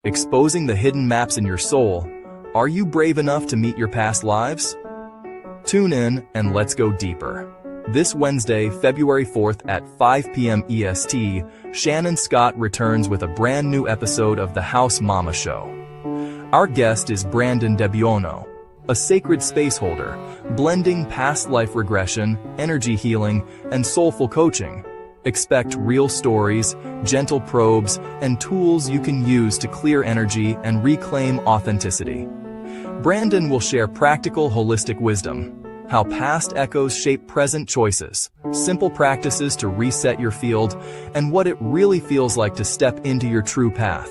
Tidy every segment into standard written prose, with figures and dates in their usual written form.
Exposing the hidden maps in your soul. Are you brave enough to meet your past lives? Tune in and let's go deeper. This Wednesday, February 4th at 5 p.m. EST, Shannon Scott returns with a brand new episode of The House Mama Show. Our guest is Brandan Debuono, a sacred space holder, blending past life regression, energy healing, and soulful coaching. Expect real stories, gentle probes, and tools you can use to clear energy and reclaim authenticity. Brandan will share practical holistic wisdom, how past echoes shape present choices, simple practices to reset your field, and what it really feels like to step into your true path.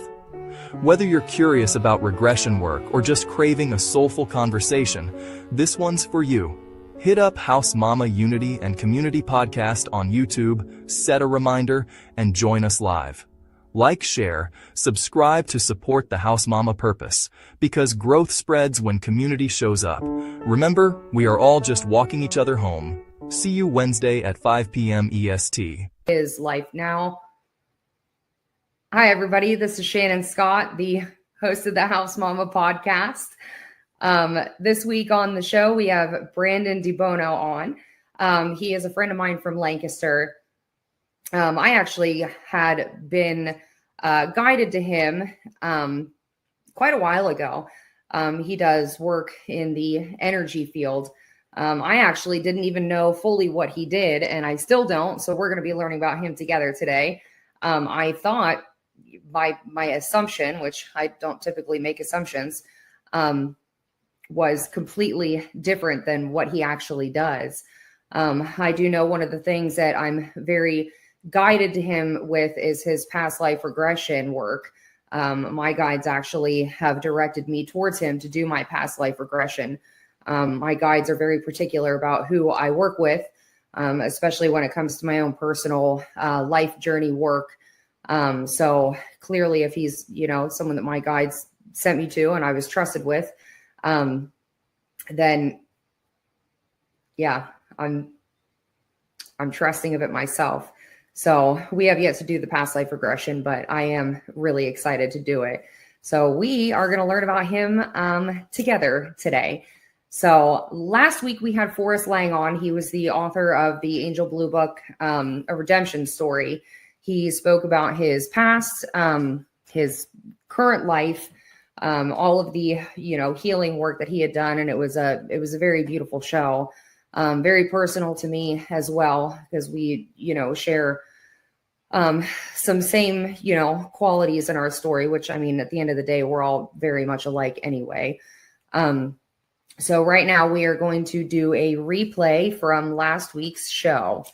Whether you're curious about regression work or just craving a soulful conversation, this one's for you. Hit up House Mama Unity and Community Podcast on YouTube, set a reminder, and join us live. Like, share, subscribe to support the House Mama purpose, because growth spreads when community shows up. Remember, we are all just walking each other home. See you Wednesday at 5 p.m. EST. Is life now. Hi, everybody. This is Shannon Scott, the host of the House Mama podcast. This week on the show, we have Brandan Debuono on. He is a friend of mine from Lancaster. I actually had been guided to him quite a while ago. He does work in the energy field. I actually didn't even know fully what he did, and I still don't. So we're going to be learning about him together today. I thought by my assumption, which I don't typically make assumptions, was completely different than what he actually does. I do know one of the things that I'm very guided to him with is his past life regression work. My guides actually have directed me towards him to do my past life regression. My guides are very particular about who I work with, especially when it comes to my own personal life journey work. So clearly, if he's, someone that my guides sent me to and I was trusted with, then yeah, I'm trusting of it myself. So we have yet to do the past life regression, but I am really excited to do it. So we are going to learn about him together today. So last week we had Forrest Lang on. He was the author of the Angel Blue book, A Redemption Story. He spoke about his past, his current life, all of the, healing work that he had done. And it was a very beautiful show, very personal to me as well, because we, share some same, qualities in our story, which, at the end of the day, we're all very much alike anyway. So right now we are going to do a replay from last week's show.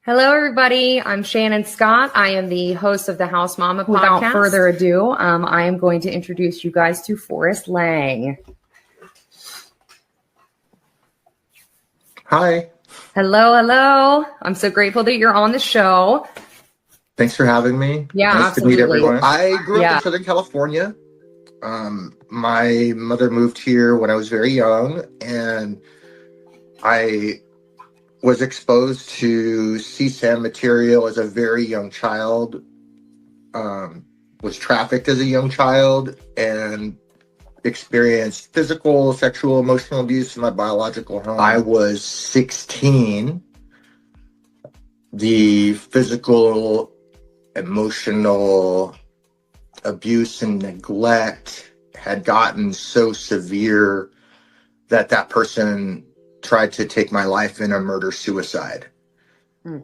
Hello, everybody. I'm Shannon Scott. I am the host of the House Mama podcast. Without further ado, I am going to introduce you guys to Forrest Lang. Hi. Hello. I'm so grateful that you're on the show. Thanks for having me. Yeah, nice absolutely. to meet everyone. I grew up in Southern California. My mother moved here when I was very young, and I was exposed to CSAM material as a very young child, was trafficked as a young child, and experienced physical, sexual, emotional abuse in my biological home. I was 16. The physical, emotional abuse and neglect had gotten so severe that person tried to take my life in a murder-suicide.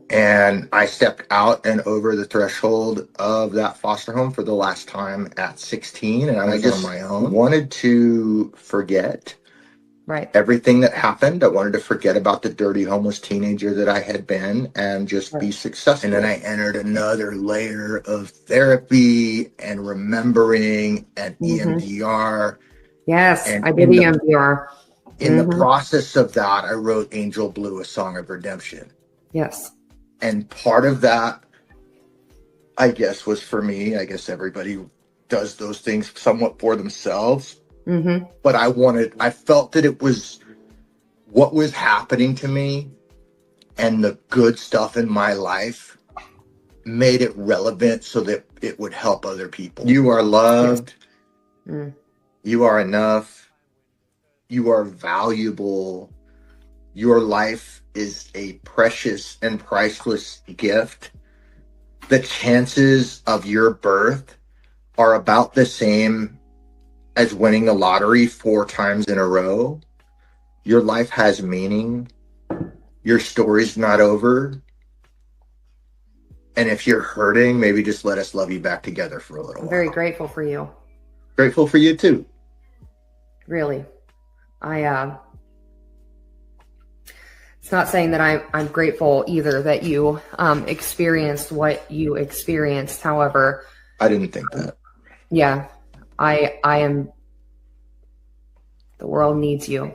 And I stepped out and over the threshold of that foster home for the last time at 16, and I was on my own. Wanted to forget everything that happened. I wanted to forget about the dirty homeless teenager that I had been and just be successful. And then I entered another layer of therapy and remembering and EMDR. Yes, I did EMDR. In the process of that, I wrote Angel Blue, A Song of Redemption. Yes. And part of that, I guess, was for me. I guess everybody does those things somewhat for themselves. but I felt that it was what was happening to me and the good stuff in my life made it relevant so that it would help other people. You are loved. Yes. You are enough. You are valuable. Your life is a precious and priceless gift. The chances of your birth are about the same as winning the lottery 4 times in a row. Your life has meaning. Your story's not over. And if you're hurting, maybe just let us love you back together for a little while. I'm very grateful for you. Grateful for you too. Really. It's not saying that I'm grateful either that you experienced what you experienced. However, I didn't think that. Yeah, I am. The world needs you.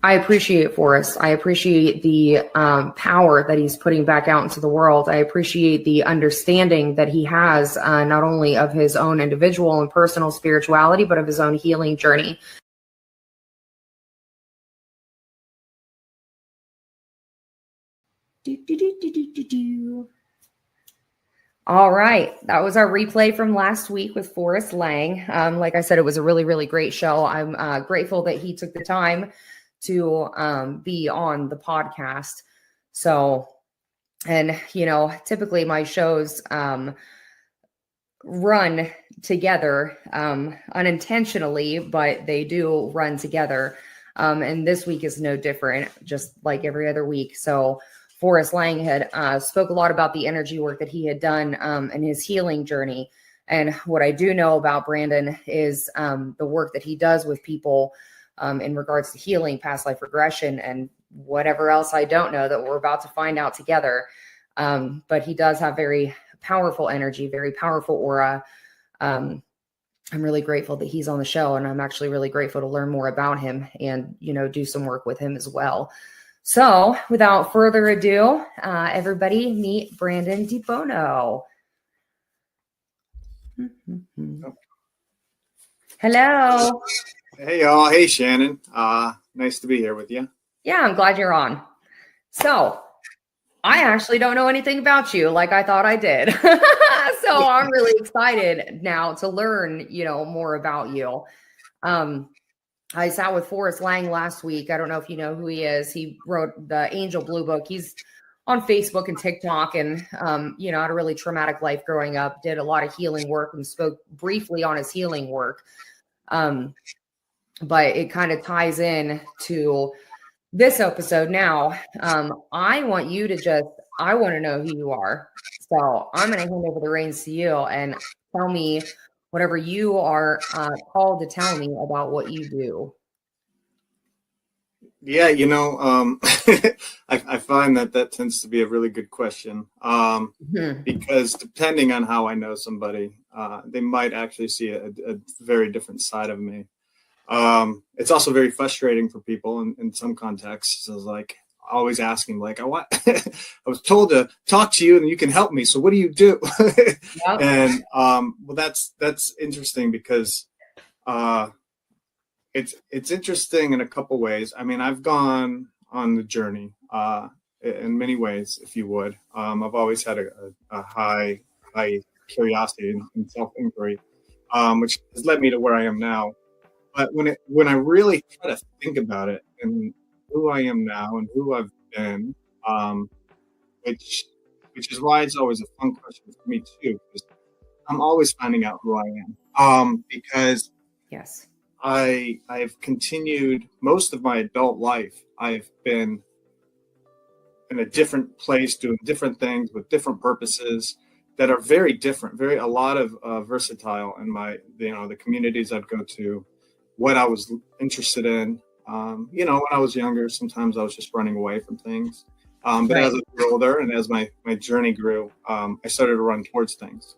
I appreciate Forrest. I appreciate the power that he's putting back out into the world. I appreciate the understanding that he has, not only of his own individual and personal spirituality, but of his own healing journey. All right. That was our replay from last week with Forrest Lang. Like I said, it was a really, really great show. I'm grateful that he took the time to be on the podcast. So, and, typically my shows run together unintentionally, but they do run together. And this week is no different, just like every other week. So Forrest Lang had spoke a lot about the energy work that he had done and his healing journey. And what I do know about Brandan is the work that he does with people in regards to healing, past life regression, and whatever else I don't know that we're about to find out together. But he does have very powerful energy, very powerful aura. I'm really grateful that he's on the show, and I'm actually really grateful to learn more about him and, do some work with him as well. So without further ado, everybody meet Brandan Debuono. Hello. Hey, y'all. Hey, Shannon. Nice to be here with you. Yeah, I'm glad you're on. So I actually don't know anything about you like I thought I did. So I'm really excited now to learn, more about you. I sat with Forrest Lang last week. I don't know if you know who he is. He wrote the Angel Blue Book. He's on Facebook and TikTok and, had a really traumatic life growing up, did a lot of healing work and spoke briefly on his healing work. But it kind of ties in to this episode now. I want to know who you are. So I'm going to hand over the reins to you and tell me whatever you are called to tell me about what you do. Yeah, I find that tends to be a really good question because depending on how I know somebody, they might actually see a very different side of me. It's also very frustrating for people in some contexts. So like always asking, like, I was told to talk to you and you can help me. So what do you do? Yep. And well, that's interesting because it's interesting in a couple ways. I mean, I've gone on the journey in many ways, if you would. I've always had a high curiosity and self-inquiry, which has led me to where I am now. But when I really try to think about it and who I am now and who I've been, which is why it's always a fun question for me too, because I'm always finding out who I am. Because yes, I've continued most of my adult life. I've been in a different place, doing different things with different purposes that are very different. A lot of versatile in my the communities I'd go to. What I was interested in, when I was younger, sometimes I was just running away from things. But right. As I grew older and as my journey grew, I started to run towards things.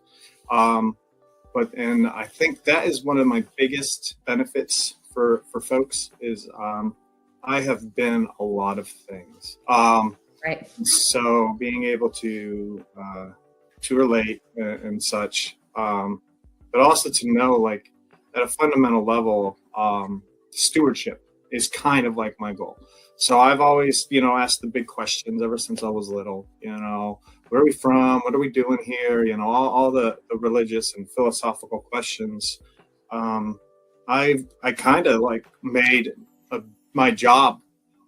And I think that is one of my biggest benefits for folks is I have been a lot of things. Right. So being able to relate and such, but also to know like, at a fundamental level, stewardship is kind of like my goal. So I've always, asked the big questions ever since I was little. Where are we from? What are we doing here? All the religious and philosophical questions. I kind of like made my job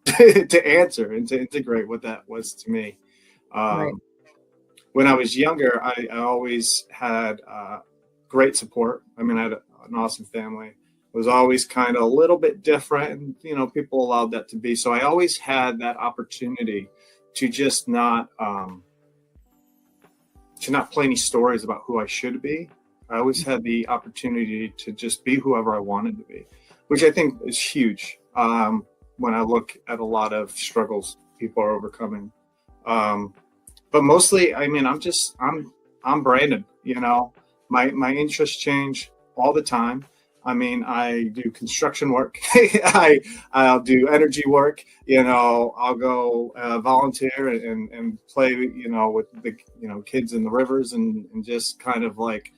to answer and to integrate what that was to me. Right. When I was younger, I always had great support. I mean, I had an awesome family. It was always kind of a little bit different, and people allowed that to be. So I always had that opportunity to just not play any stories about who I should be. I always had the opportunity to just be whoever I wanted to be, which I think is huge when I look at a lot of struggles people are overcoming. But mostly, I mean, I'm Brandon. My interests change all the time. I mean, I do construction work. I'll do energy work. I'll go volunteer and play. With the kids in the rivers and just kind of like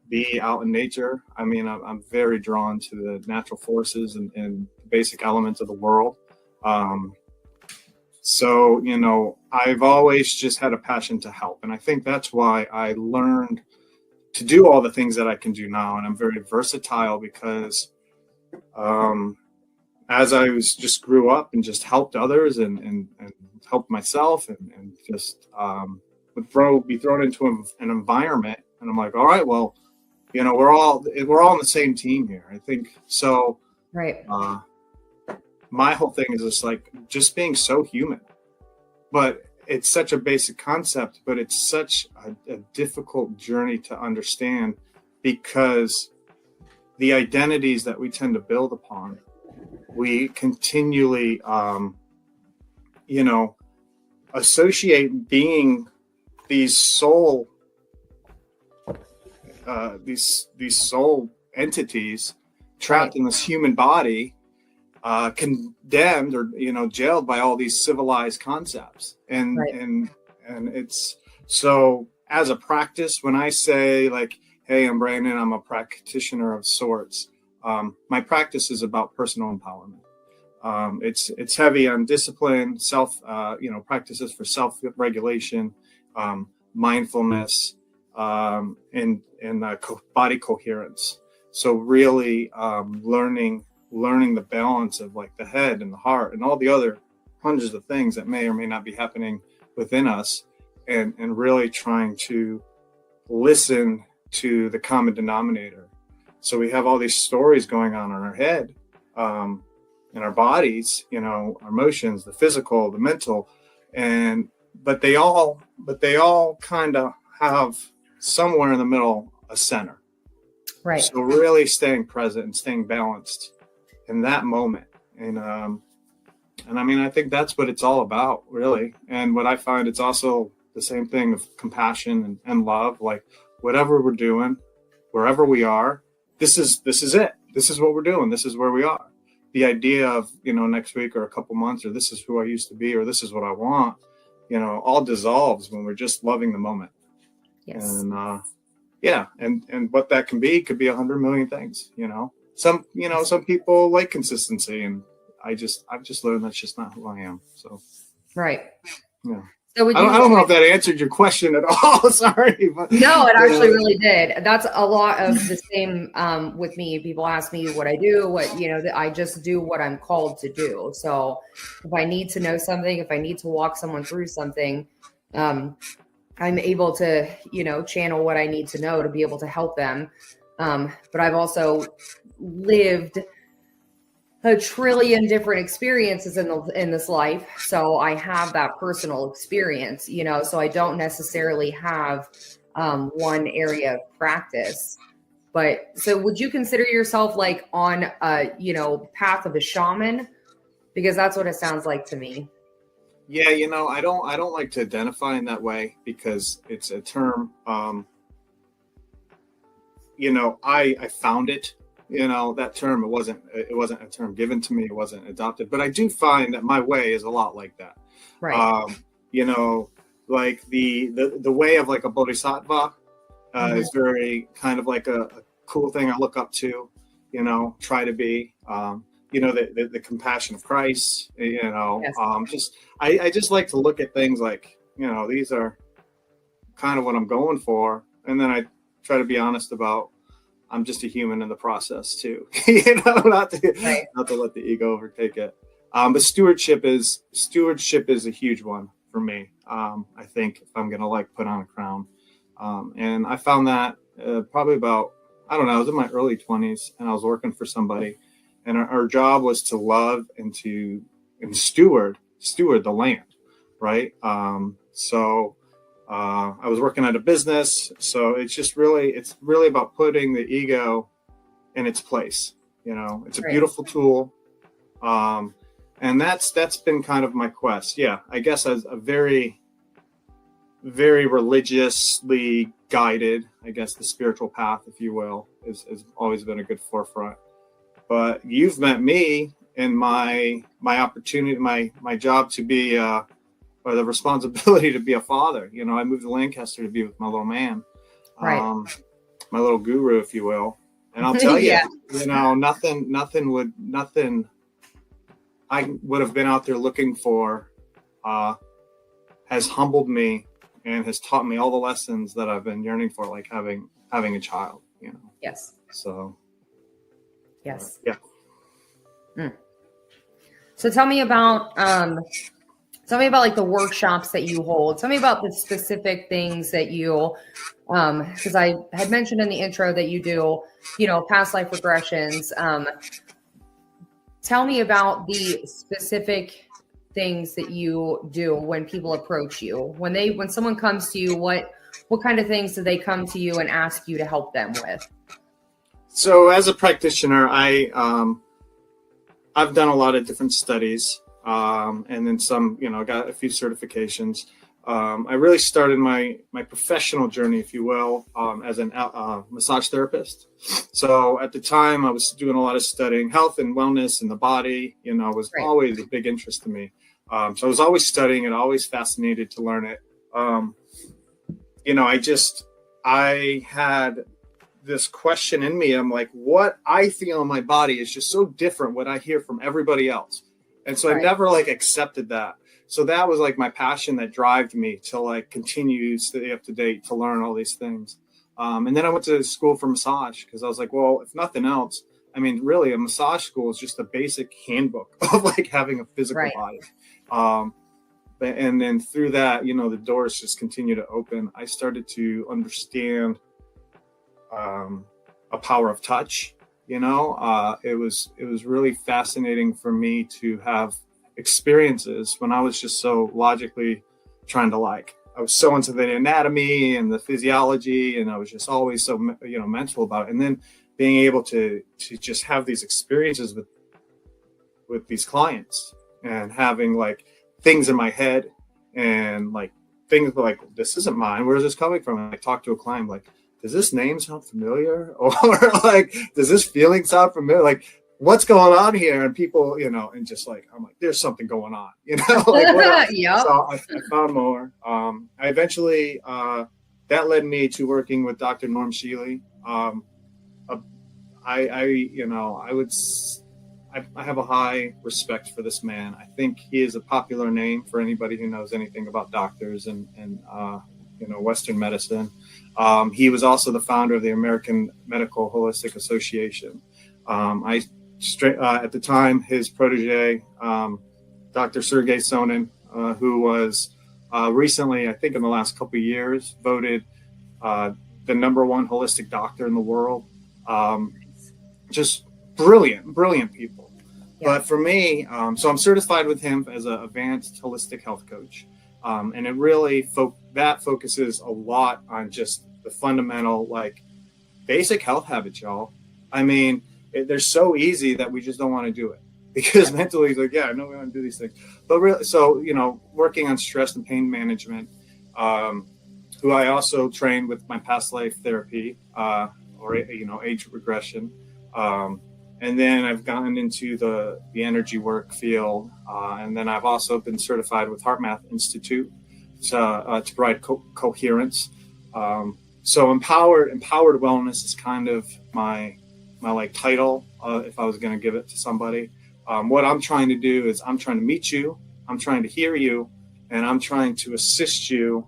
be out in nature. I mean, I'm very drawn to the natural forces and basic elements of the world. So, I've always just had a passion to help. And I think that's why I learned to do all the things that I can do now. And I'm very versatile because as I just grew up and just helped others and helped myself and just would be thrown into an environment. And I'm like, all right, well, we're all on the same team here. I think so. Right. My whole thing is just being so human, but it's such a basic concept, but it's such a difficult journey to understand because the identities that we tend to build upon, we continually, associate being these soul, these soul entities trapped in this human body, condemned or jailed by all these civilized concepts, and it's so as a practice. When I say like, hey, I'm Brandon, I'm a practitioner of sorts, my practice is about personal empowerment. It's heavy on discipline, self practices for self-regulation, mindfulness, and body coherence. So really learning the balance of like the head and the heart and all the other hundreds of things that may or may not be happening within us, and really trying to listen to the common denominator. So we have all these stories going on in our head, in our bodies, our emotions, the physical, the mental, but they all kind of have somewhere in the middle a center. Right. So really staying present and staying balanced in that moment. And I mean, I think that's what it's all about, really. And what I find, it's also the same thing of compassion and love. Like whatever we're doing, wherever we are, this is it. This is what we're doing. This is where we are. The idea of, next week or a couple months, or this is who I used to be, or this is what I want, all dissolves when we're just loving the moment. Yes. And and what that can be could be 100 million things. Some people like consistency, and I've just learned that's just not who I am. So right. Yeah. So I don't know if that answered your question at all. Sorry. But, no, it actually really did. That's a lot of the same with me. People ask me what I do, I just do what I'm called to do. So if I need to know something, if I need to walk someone through something, I'm able to, channel what I need to know to be able to help them. But I've also lived a trillion different experiences in this life. So I have that personal experience, so I don't necessarily have one area of practice. But so would you consider yourself like on a, path of a shaman? Because that's what it sounds like to me. Yeah, I don't like to identify in that way because it's a term, I found it. That term, it wasn't a term given to me. It wasn't adopted, but I do find that my way is a lot like that. Right. Like the way of like a bodhisattva is very kind of like a cool thing I look up to, try to be, the compassion of Christ, Yes. I just like to look at things like, these are kind of what I'm going for. And then I try to be honest about, I'm just a human in the process too, not to let the ego overtake it. But stewardship is a huge one for me. I think if I'm going to put on a crown, and I found that probably about, I don't know, I was in my early 20s and I was working for somebody, and our job was to love and steward the land. Right. I was working at a business, so it's really about putting the ego in its place. It's a beautiful tool. And that's been kind of my quest. Yeah. I guess as a very, very religiously guided, I guess the spiritual path, if you will, has always been a good forefront. But you've met me in my opportunity, my job to be, or the responsibility to be a father. I moved to Lancaster to be with my little man, my little guru, if you will. And I'll tell you, nothing I would have been out there looking for has humbled me and has taught me all the lessons that I've been yearning for, like having a child. Yes. So. Yes. Yeah. So tell me about like the workshops that you hold. Tell me about the specific things that you, because I had mentioned in the intro that you do, past life regressions. Tell me about the specific things that you do when people approach you. When someone comes to you, what kind of things do they come to you and ask you to help them with? So as a practitioner, I've done a lot of different studies. And then some, got a few certifications. I really started my professional journey, if you will, as a massage therapist. So at the time I was doing a lot of studying health and wellness and the body, was always a big interest to me. So I was always studying and always fascinated to learn it. I had this question in me. I'm like, what I feel in my body is just so different what I hear from everybody else. And so I never accepted that. So that was my passion that drove me to continue to stay up to date, to learn all these things. And then I went to school for massage because I was like, well, if nothing else, I mean, really a massage school is just a basic handbook of having a physical body. And then through that, the doors just continue to open. I started to understand a power of touch. It was really fascinating for me to have experiences when I was just so logically trying to I was so into the anatomy and the physiology, and I was just always so mental about it. And then being able to just have these experiences with these clients and having things in my head and things this isn't mine. Where is this coming from? And I talk to a client does this name sound familiar? Or does this feeling sound familiar? What's going on here? And people, and just I'm there's something going on, Yep. So I found more. I eventually, that led me to working with Dr. Norm Shealy. I have a high respect for this man. I think he is a popular name for anybody who knows anything about doctors and Western medicine. He was also the founder of the American Medical Holistic Association. At the time, his protege, Dr. Sergey Sonin, who was recently, I think in the last couple of years, voted the #1 holistic doctor in the world. Just brilliant people. Yeah. But for me, so I'm certified with him as an advanced holistic health coach. And it really that focuses a lot on just the fundamental, basic health habits, y'all. I mean, they're so easy that we just don't want to do it because mentally it's I know we want to do these things. But really, so, working on stress and pain management, who I also trained with my past life therapy, or, age regression. And then I've gotten into the energy work field. And then I've also been certified with HeartMath Institute to provide coherence. So empowered wellness is kind of my like title, if I was going to give it to somebody. What I'm trying to do is I'm trying to meet you, I'm trying to hear you, and I'm trying to assist you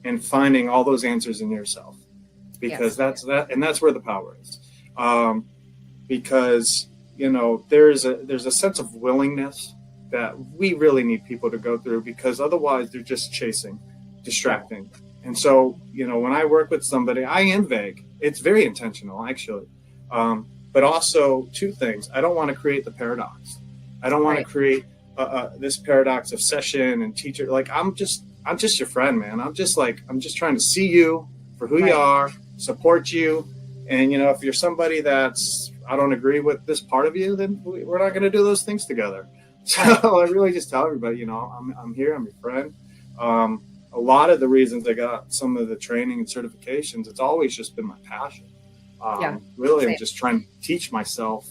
in finding all those answers in yourself, because that's where the power is. Because there's a sense of willingness that we really need people to go through, because otherwise they're just chasing, distracting. And so, when I work with somebody, I am vague. It's very intentional, actually. But also two things. I don't want to create the paradox. I don't want to create this paradox of session and teacher. Like, I'm just your friend, man. I'm just trying to see you for who you are, support you. And, if you're somebody I don't agree with this part of you, then we're not going to do those things together. So I really just tell everybody, I'm here, I'm your friend. A lot of the reasons I got some of the training and certifications, it's always just been my passion. Really, I'm just trying to teach myself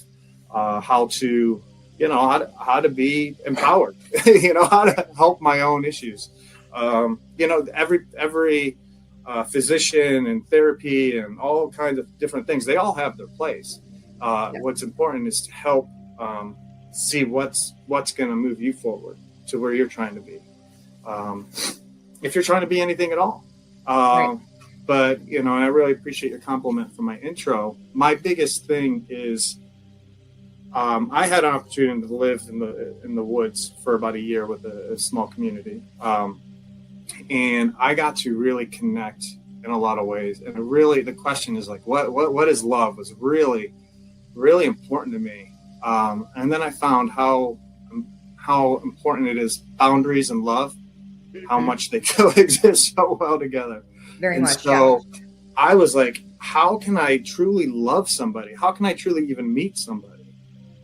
how to, how to be empowered, how to help my own issues. Every physician and therapy and all kinds of different things, they all have their place. What's important is to help see what's going to move you forward to where you're trying to be. If you're trying to be anything at all. But, and I really appreciate your compliment for my intro. My biggest thing is I had an opportunity to live in the woods for about a year with a small community. And I got to really connect in a lot of ways. And the question is like, what is love was really, really important to me. And then I found how important it is, boundaries and love, how much they coexist so well together. Very much. So I was like, how can I truly love somebody? How can I truly even meet somebody?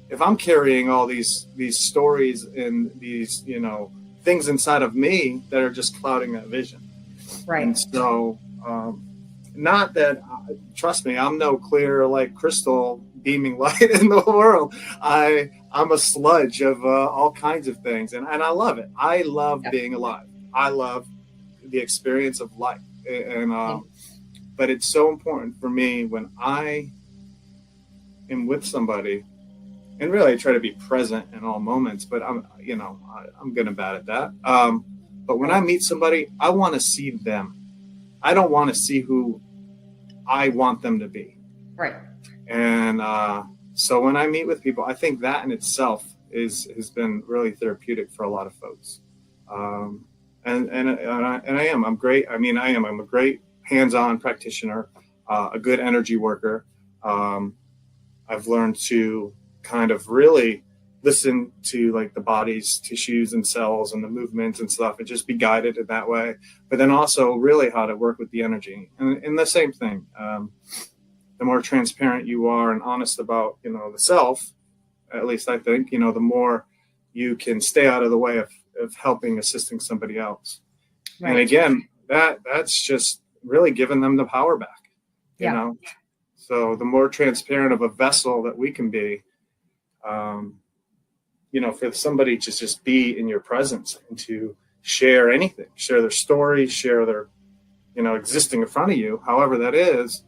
If I'm carrying all these stories and these, things inside of me that are just clouding that vision. Right. And so, not that, trust me, I'm no clear like crystal beaming light in the world. I'm a sludge of all kinds of things. And I love it. I love being alive. I love the experience of life. And but it's so important for me when I am with somebody, and really I try to be present in all moments, but I'm good and bad at that. But when I meet somebody, I want to see them. I don't want to see who I want them to be. Right. And so when I meet with people, I think that in itself has been really therapeutic for a lot of folks. And I am. I'm great. I mean, I am. I'm a great hands-on practitioner, a good energy worker. I've learned to kind of really listen to like the body's tissues and cells and the movements and stuff, and just be guided in that way. But then also really how to work with the energy. And the same thing. The more transparent you are and honest about, the self, at least I think, the more you can stay out of the way of helping, assisting somebody else. Right. And again, that's just really giving them the power back, you know? So the more transparent of a vessel that we can be, for somebody to just be in your presence and to share anything, share their story, share their, existing in front of you, however that is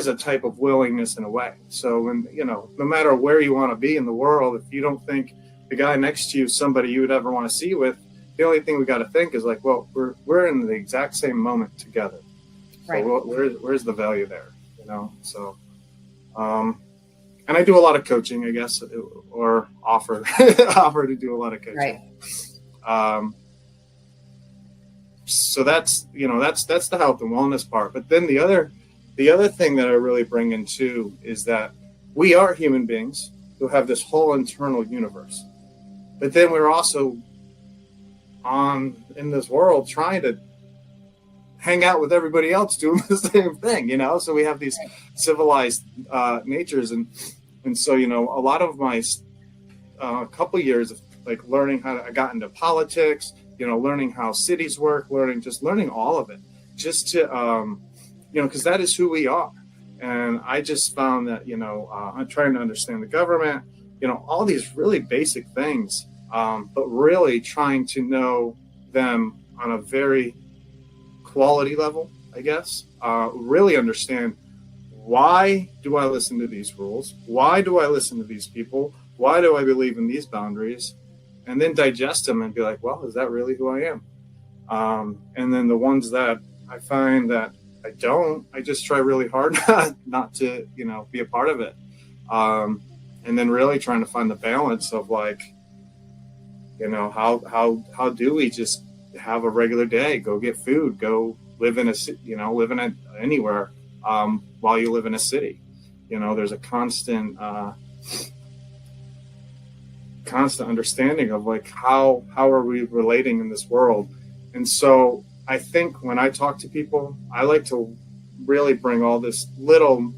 a type of willingness in a way. So when, no matter where you want to be in the world, if you don't think the guy next to you is somebody you would ever want to see with, the only thing we got to think is like, well, we're in the exact same moment together. Right. So where's the value there? So, and I do a lot of coaching, I guess, or offer to do a lot of coaching. Right. So that's the health and wellness part. But then the other thing that I really bring in too is that we are human beings who have this whole internal universe. But then we're also in this world trying to hang out with everybody else doing the same thing, so we have these civilized natures. And so, a lot of my couple years of like learning I got into politics, learning how cities work, learning all of it, just to, because that is who we are. And I just found that, I'm trying to understand the government, all these really basic things, but really trying to know them on a very quality level I guess, really understand, why do I listen to these rules? Why do I listen to these people? Why do I believe in these boundaries? And then digest them and be like, well, is that really who I am? And then the ones that I find that I don't, I just try really hard not to, be a part of it. And then really trying to find the balance of like, how do we just have a regular day, go get food, go live in anywhere, while you live in a city. There's a constant understanding of like, how are we relating in this world? And so I think when I talk to people, I like to really bring all this little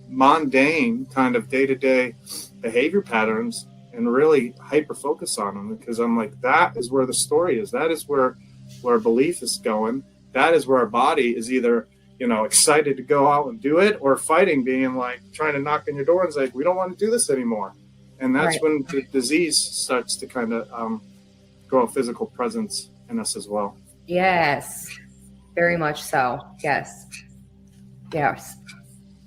mundane kind of day-to-day behavior patterns and really hyper focus on them, because I'm like, that is where the story is. That is where belief is going. That is where our body is either, excited to go out and do it, or fighting, being like trying to knock on your door and say, we don't want to do this anymore. And that's right. When the disease starts to kind of grow a physical presence in us as well. Yes, very much so. Yes.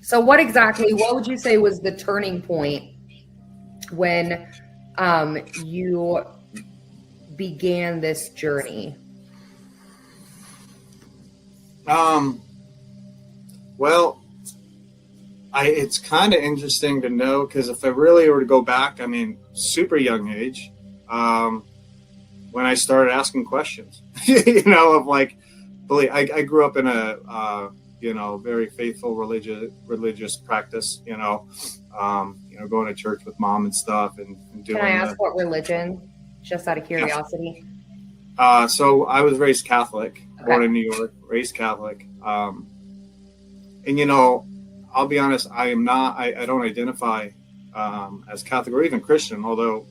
So what would you say was the turning point when you began this journey? Well, it's kind of interesting to know, because if I really were to go back, super young age, when I started asking questions, of like, I grew up in a, very faithful religious practice, going to church with mom and stuff and doing. Can I ask what religion, just out of curiosity? So I was raised Catholic, born in New York, raised Catholic. And, I'll be honest, I don't identify as Catholic or even Christian, although,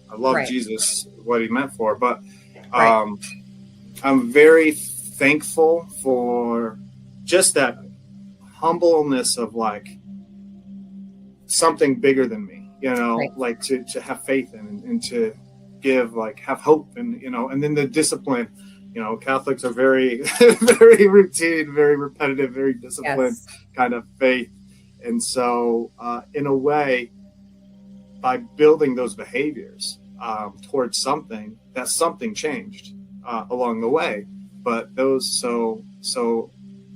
I love right. Jesus, what he meant for. But right. I'm very thankful for just that humbleness of like something bigger than me, right. like to have faith in and to give, like, have hope and, and then the discipline. Catholics are very, very routine, very repetitive, very disciplined yes. kind of faith. And so, in a way, by building those behaviors towards something, that something changed along the way. But so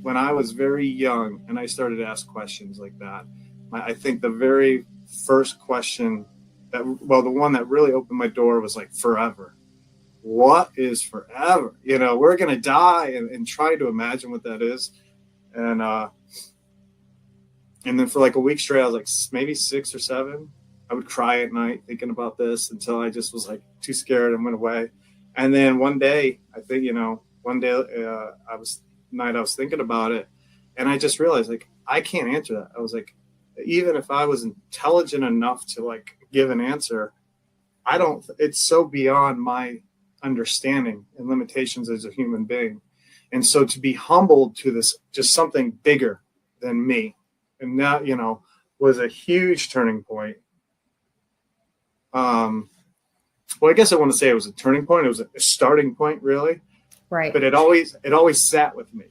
when I was very young and I started to ask questions like that, I think the very first question the one that really opened my door was like, forever. What is forever? We're going to die, and try to imagine what that is. And then for like a week straight, I was like maybe 6 or 7. I would cry at night thinking about this until I just was like too scared and went away. And then one day, I think, I was thinking about it, and I just realized like, I can't answer that. I was like, even if I was intelligent enough to like give an answer, it's so beyond my understanding and limitations as a human being. And so to be humbled to this, just something bigger than me, and that, was a huge turning point. Well, I guess I want to say it was a turning point. It was a starting point, really. Right. But it always sat with me.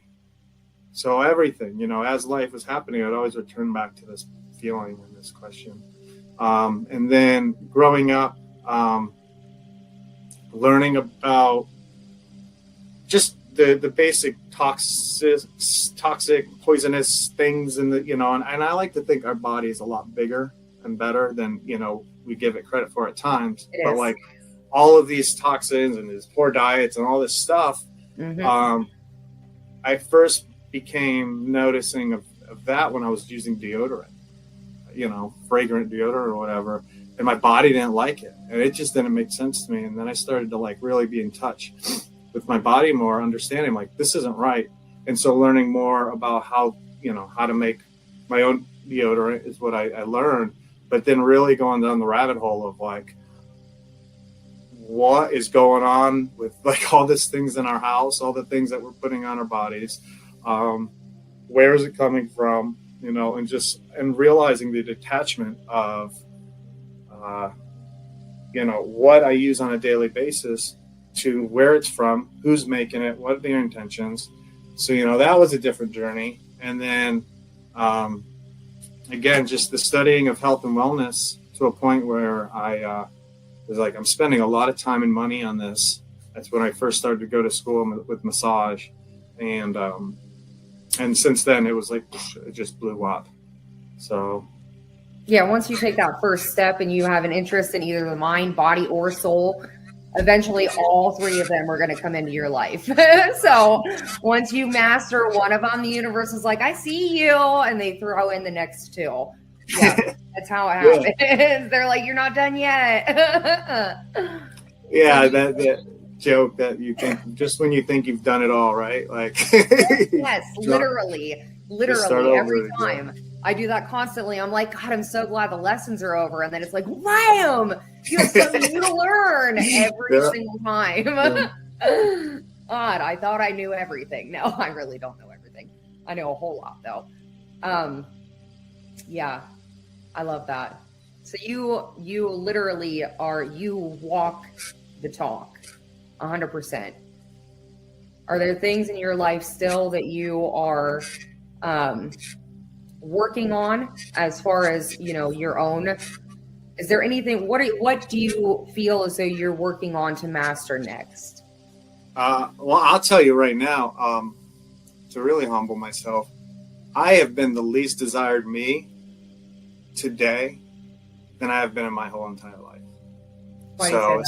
So everything, as life was happening, I'd always return back to this feeling and this question. And then growing up, learning about just the basic toxic, poisonous things in the, and I like to think our body is a lot bigger and better than, we give it credit for at times. But like all of these toxins and these poor diets and all this stuff, mm-hmm. I first became noticing of that when I was using deodorant, fragrant deodorant or whatever, and my body didn't like it, and it just didn't make sense to me. And then I started to like really be in touch with my body more, understanding like this isn't right. And so learning more about how to make my own deodorant is what I learned. But then really going down the rabbit hole of like, what is going on with like all these things in our house, all the things that we're putting on our bodies, where is it coming from, and realizing the detachment of, what I use on a daily basis to where it's from, who's making it, what are their intentions, So, that was a different journey. And then, again, just the studying of health and wellness to a point where I was like, I'm spending a lot of time and money on this. That's when I first started to go to school with massage. And since then it was like, it just blew up. So. Yeah. Once you take that first step and you have an interest in either the mind, body, or soul, eventually all three of them are going to come into your life. So once you master one of them, the universe is like, I see you. And they throw in the next two. Yeah, that's how it happens. Yeah. They're like, you're not done yet. Yeah, that joke that you think, just when you think you've done it all, right? Like, yes, literally every time. Yeah. I do that constantly. I'm like, God, I'm so glad the lessons are over. And then it's like, wham! You have something new to learn every single time. Yeah. God, I thought I knew everything. No, I really don't know everything. I know a whole lot though. Yeah, I love that. So you literally you walk the talk 100%. Are there things in your life still that you are working on as far as, your own? Is there anything, what do you feel as though you're working on to master next? Well, I'll tell you right now, to really humble myself, I have been the least desired me today than I have been in my whole entire life. Why so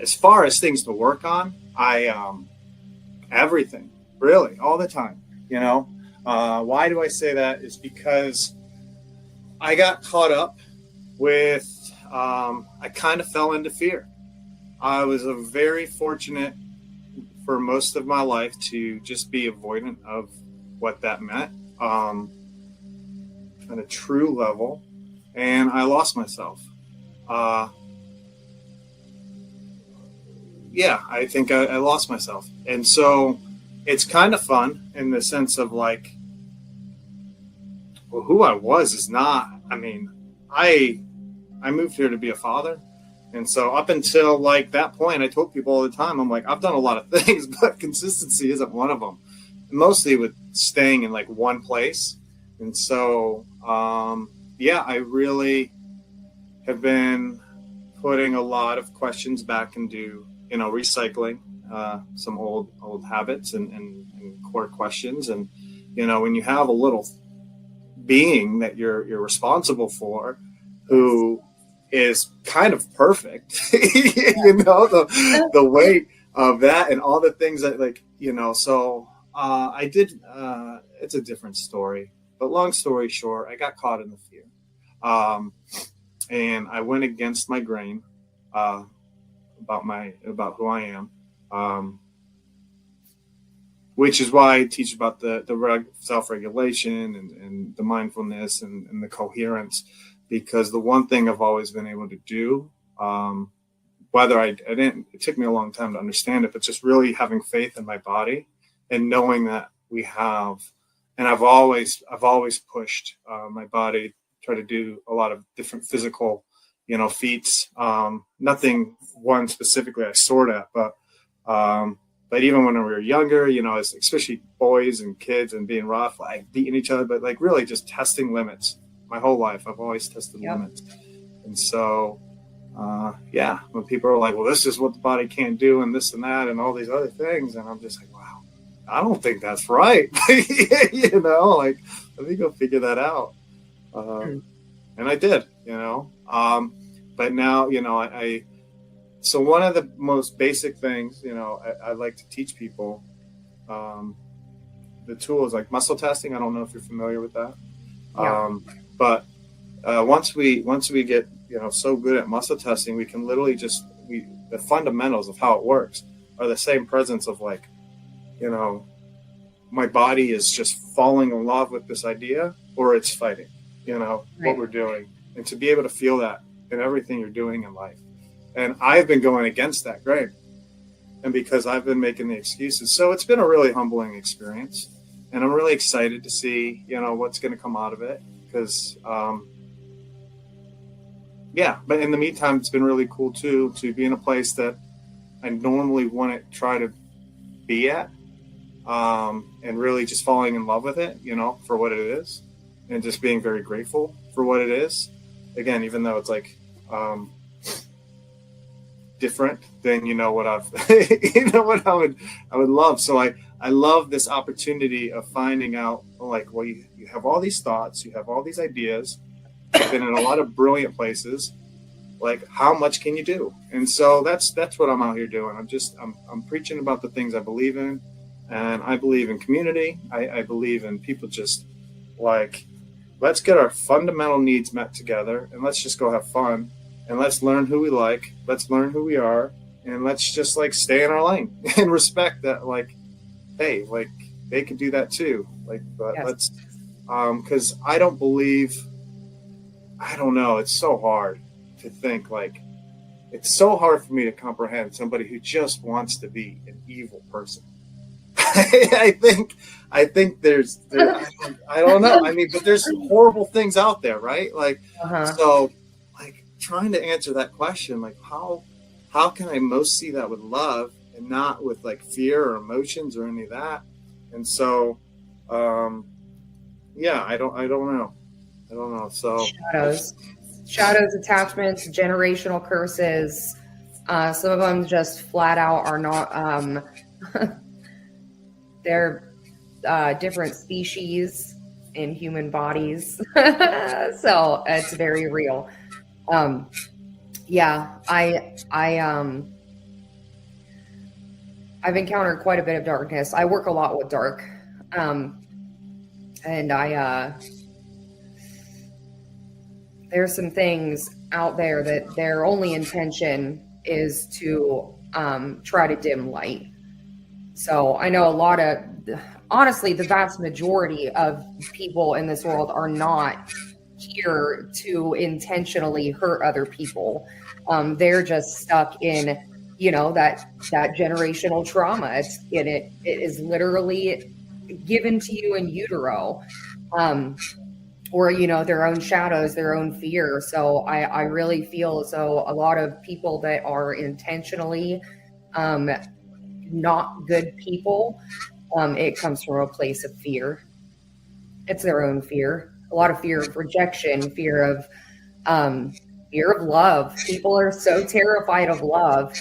as far as things to work on, everything, really, all the time, why do I say that? Is because I got caught up with, I kind of fell into fear. I was very fortunate for most of my life to just be avoidant of what that meant on a true level. And I lost myself. I think I lost myself. And so it's kind of fun in the sense of like, well, who I was is not, I moved here to be a father. And so up until like that point, I told people all the time, I'm like, I've done a lot of things, but consistency isn't one of them. Mostly with staying in like one place. And so, I really have been putting a lot of questions back into, recycling some old habits and core questions. And, when you have a little being that you're responsible for, who is kind of perfect, the weight of that and all the things that so I did, it's a different story, but long story short, I got caught in the fear. And I went against my grain, about who I am. Which is why I teach about the self-regulation and the mindfulness and the coherence, because the one thing I've always been able to do, whether I didn't, it took me a long time to understand it, but just really having faith in my body and knowing that we have, and I've always pushed my body, try to do a lot of different physical, feats. Nothing one specifically I soared at, but even when we were younger, especially boys and kids and being rough, like beating each other, but like really just testing limits. My whole life, I've always tested limits. And so, when people are like, well, this is what the body can't do and this and that and all these other things. And I'm just like, wow, I don't think that's right. Let me go figure that out. And I did, but now, so one of the most basic things, I like to teach people, the tool is like muscle testing. I don't know if you're familiar with that. Yeah. But once we get, so good at muscle testing, we can literally the fundamentals of how it works are the same presence of like, my body is just falling in love with this idea or it's fighting, right. What we're doing. And to be able to feel that in everything you're doing in life. And I've been going against that grain. And because I've been making the excuses. So it's been a really humbling experience. And I'm really excited to see, what's going to come out of it. Because, but in the meantime, it's been really cool too, to be in a place that I normally wouldn't try to be at. and really just falling in love with it, for what it is, and just being very grateful for what it is. Again, even though it's like different than what what I would love. So I love this opportunity of finding out, like, well, you have all these thoughts, you have all these ideas, you've been in a lot of brilliant places. Like, how much can you do? And so that's what I'm out here doing. I'm preaching about the things I believe in, and I believe in community. I believe in people just like, let's get our fundamental needs met together, and let's just go have fun, and let's learn who we like, let's learn who we are, and let's just like stay in our lane and respect that, like, hey, like they could do that too. Like, but Yes. let's, because I don't know, it's so hard to think, like, it's so hard for me to comprehend somebody who just wants to be an evil person. I think there's I don't know. I mean, but there's horrible things out there, right? Like, so, like, trying to answer that question, like, how can I most see that with love and not with like fear or emotions or any of that? And so, yeah, I don't know. So shadows, attachments, generational curses. Some of them just flat out are not. They're different species in human bodies, so it's very real. Yeah, I've encountered quite a bit of darkness. I work a lot with dark, and there's some things out there that their only intention is to try to dim light. So I know honestly, the vast majority of people in this world are not here to intentionally hurt other people. They're just stuck in, that generational trauma. It is literally given to you in utero, or, their own shadows, their own fear. So I really feel as though a lot of people that are intentionally not good people, it comes from a place of fear. It's their own fear. A lot of fear of rejection, fear of love. People are so terrified of love.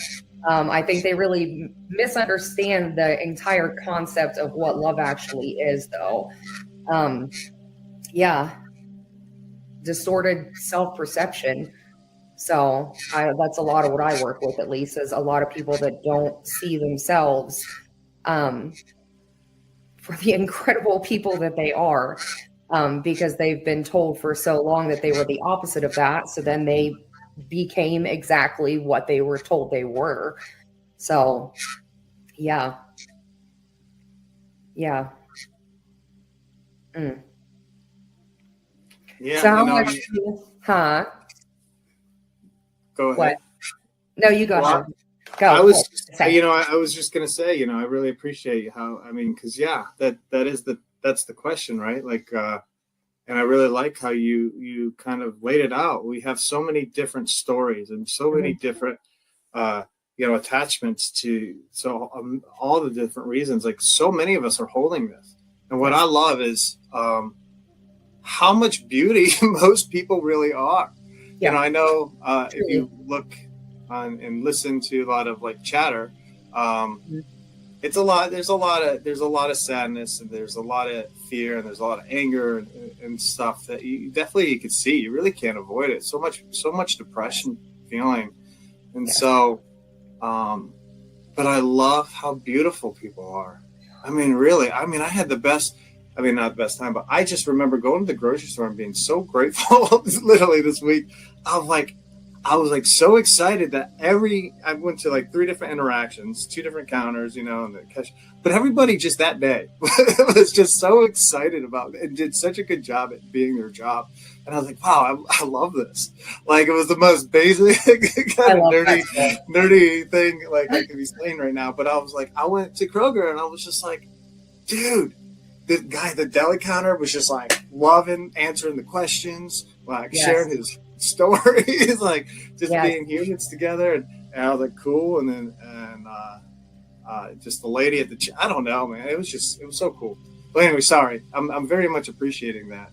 I think they really misunderstand the entire concept of what love actually is, though. Yeah, distorted self-perception. So that's a lot of what I work with, at least, is a lot of people that don't see themselves for the incredible people that they are, because they've been told for so long that they were the opposite of that. So then they became exactly what they were told they were. So, yeah. Yeah. Mm. Yeah. So how much, huh? Go ahead. What? No, you go ahead. Go. I was just going to say, I really appreciate how, because that's the question, right? Like, and I really like how you kind of laid it out. We have so many different stories and so many different, attachments to, all the different reasons, like so many of us are holding this. And what I love is, how much beauty most people really are. Yeah. I know if you look on and listen to a lot of like chatter, it's a lot. There's a lot of sadness, and there's a lot of fear, and there's a lot of anger and stuff that you can see. You really can't avoid it. So much depression feeling, and so, but I love how beautiful people are. Really. I had the best. Not the best time, but I just remember going to the grocery store and being so grateful. Literally this week, I was like so excited that I went to like 3 different interactions, 2 different counters, and the cash, but everybody just that day was just so excited about it and did such a good job at being their job. And I was like, wow, I love this. Like, it was the most basic kind of nerdy thing like I could be saying right now. But I was like, I went to Kroger and I was just like, dude, the guy at the deli counter was just like loving answering the questions, like sharing his stories, like just being humans together. And I was like, cool. And then, just the lady at the, I don't know, man. It was so cool. But anyway, sorry. I'm very much appreciating that.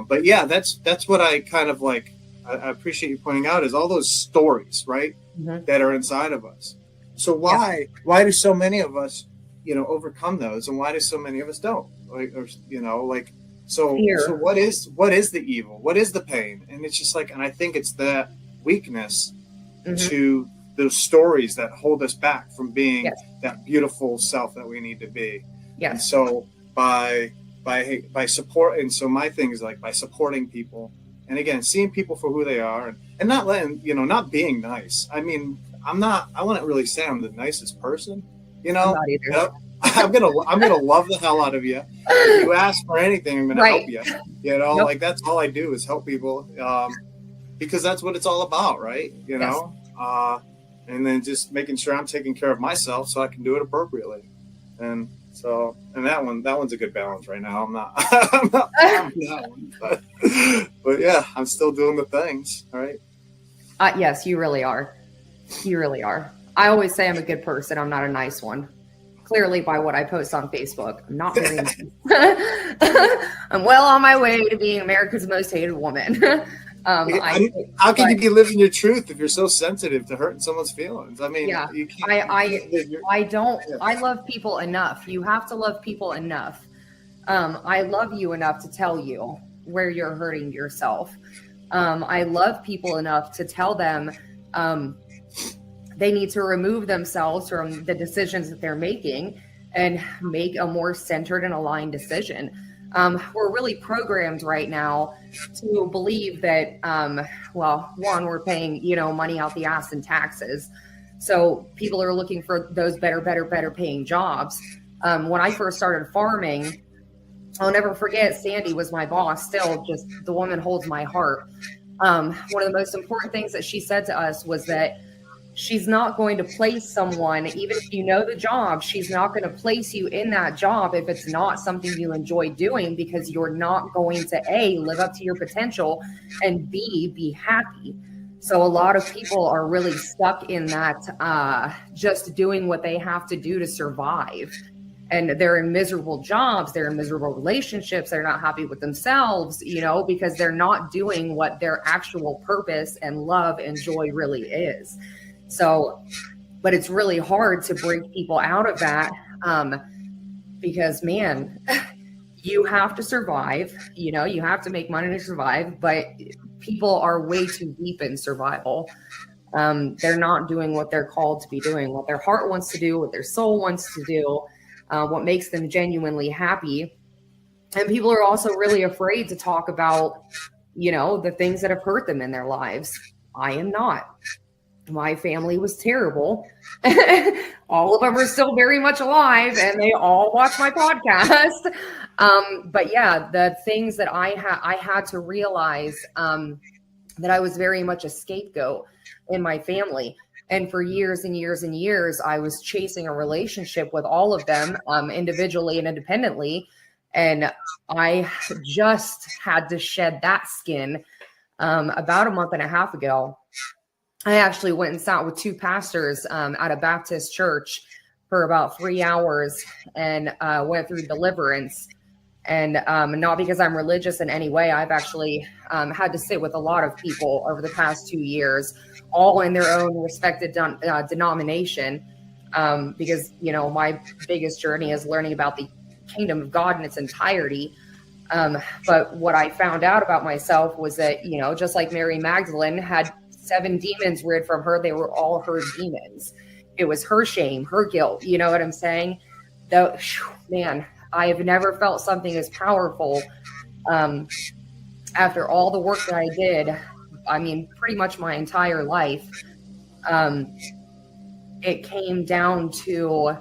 But yeah, that's what I kind of like. I appreciate you pointing out is all those stories, right, that are inside of us. So why do so many of us, overcome those, and why do so many of us don't? So what is the evil? What is the pain? And it's just like, and I think it's that weakness to those stories that hold us back from being that beautiful self that we need to be. Yes. And so by support, and so my thing is like by supporting people, and again, seeing people for who they are, and not letting, not being nice. I mean, I wouldn't really say I'm the nicest person, I'm not either. I'm gonna love the hell out of you. If you ask for anything, I'm gonna help you. Like that's all I do is help people, because that's what it's all about, right? And then just making sure I'm taking care of myself so I can do it appropriately. And so, and that one's a good balance right now. I'm not on that one, but yeah, I'm still doing the things. All right. Yes, you really are. You really are. I always say I'm a good person. I'm not a nice one. Clearly by what I post on Facebook. I'm not very nice. I'm well on my way to being America's most hated woman. How can you be living your truth if you're so sensitive to hurting someone's feelings? I mean, you can't, I love people enough. You have to love people enough. I love you enough to tell you where you're hurting yourself. I love people enough to tell them they need to remove themselves from the decisions that they're making and make a more centered and aligned decision. We're really programmed right now to believe that, one, we're paying, money out the ass in taxes. So people are looking for those better paying jobs. When I first started farming, I'll never forget, Sandy was my boss, still just the woman holds my heart. One of the most important things that she said to us was that she's not going to place someone, even if you know the job, she's not going to place you in that job if it's not something you enjoy doing, because you're not going to A, live up to your potential, and B, be happy. So a lot of people are really stuck in that just doing what they have to do to survive. And they're in miserable jobs, they're in miserable relationships, they're not happy with themselves, because they're not doing what their actual purpose and love and joy really is. So, but it's really hard to break people out of that, because, man, you have to survive, you have to make money to survive, but people are way too deep in survival. They're not doing what they're called to be doing, what their heart wants to do, what their soul wants to do, what makes them genuinely happy. And people are also really afraid to talk about, the things that have hurt them in their lives. I am not. My family was terrible. All of them are still very much alive, and they all watch my podcast. But yeah, the things that I had to realize that I was very much a scapegoat in my family. And for years and years and years, I was chasing a relationship with all of them, individually and independently. And I just had to shed that skin about a month and a half ago. I actually went and sat with two pastors at a Baptist church for about 3 hours and went through deliverance. And not because I'm religious in any way. I've actually had to sit with a lot of people over the past 2 years, all in their own respected denomination, because, my biggest journey is learning about the kingdom of God in its entirety. But what I found out about myself was that, just like Mary Magdalene had 7 demons rid from her, they were all her demons. It was her shame, her guilt. You know what I'm saying? Though, man, I have never felt something as powerful after all the work that I did. I mean, pretty much my entire life. It came down to,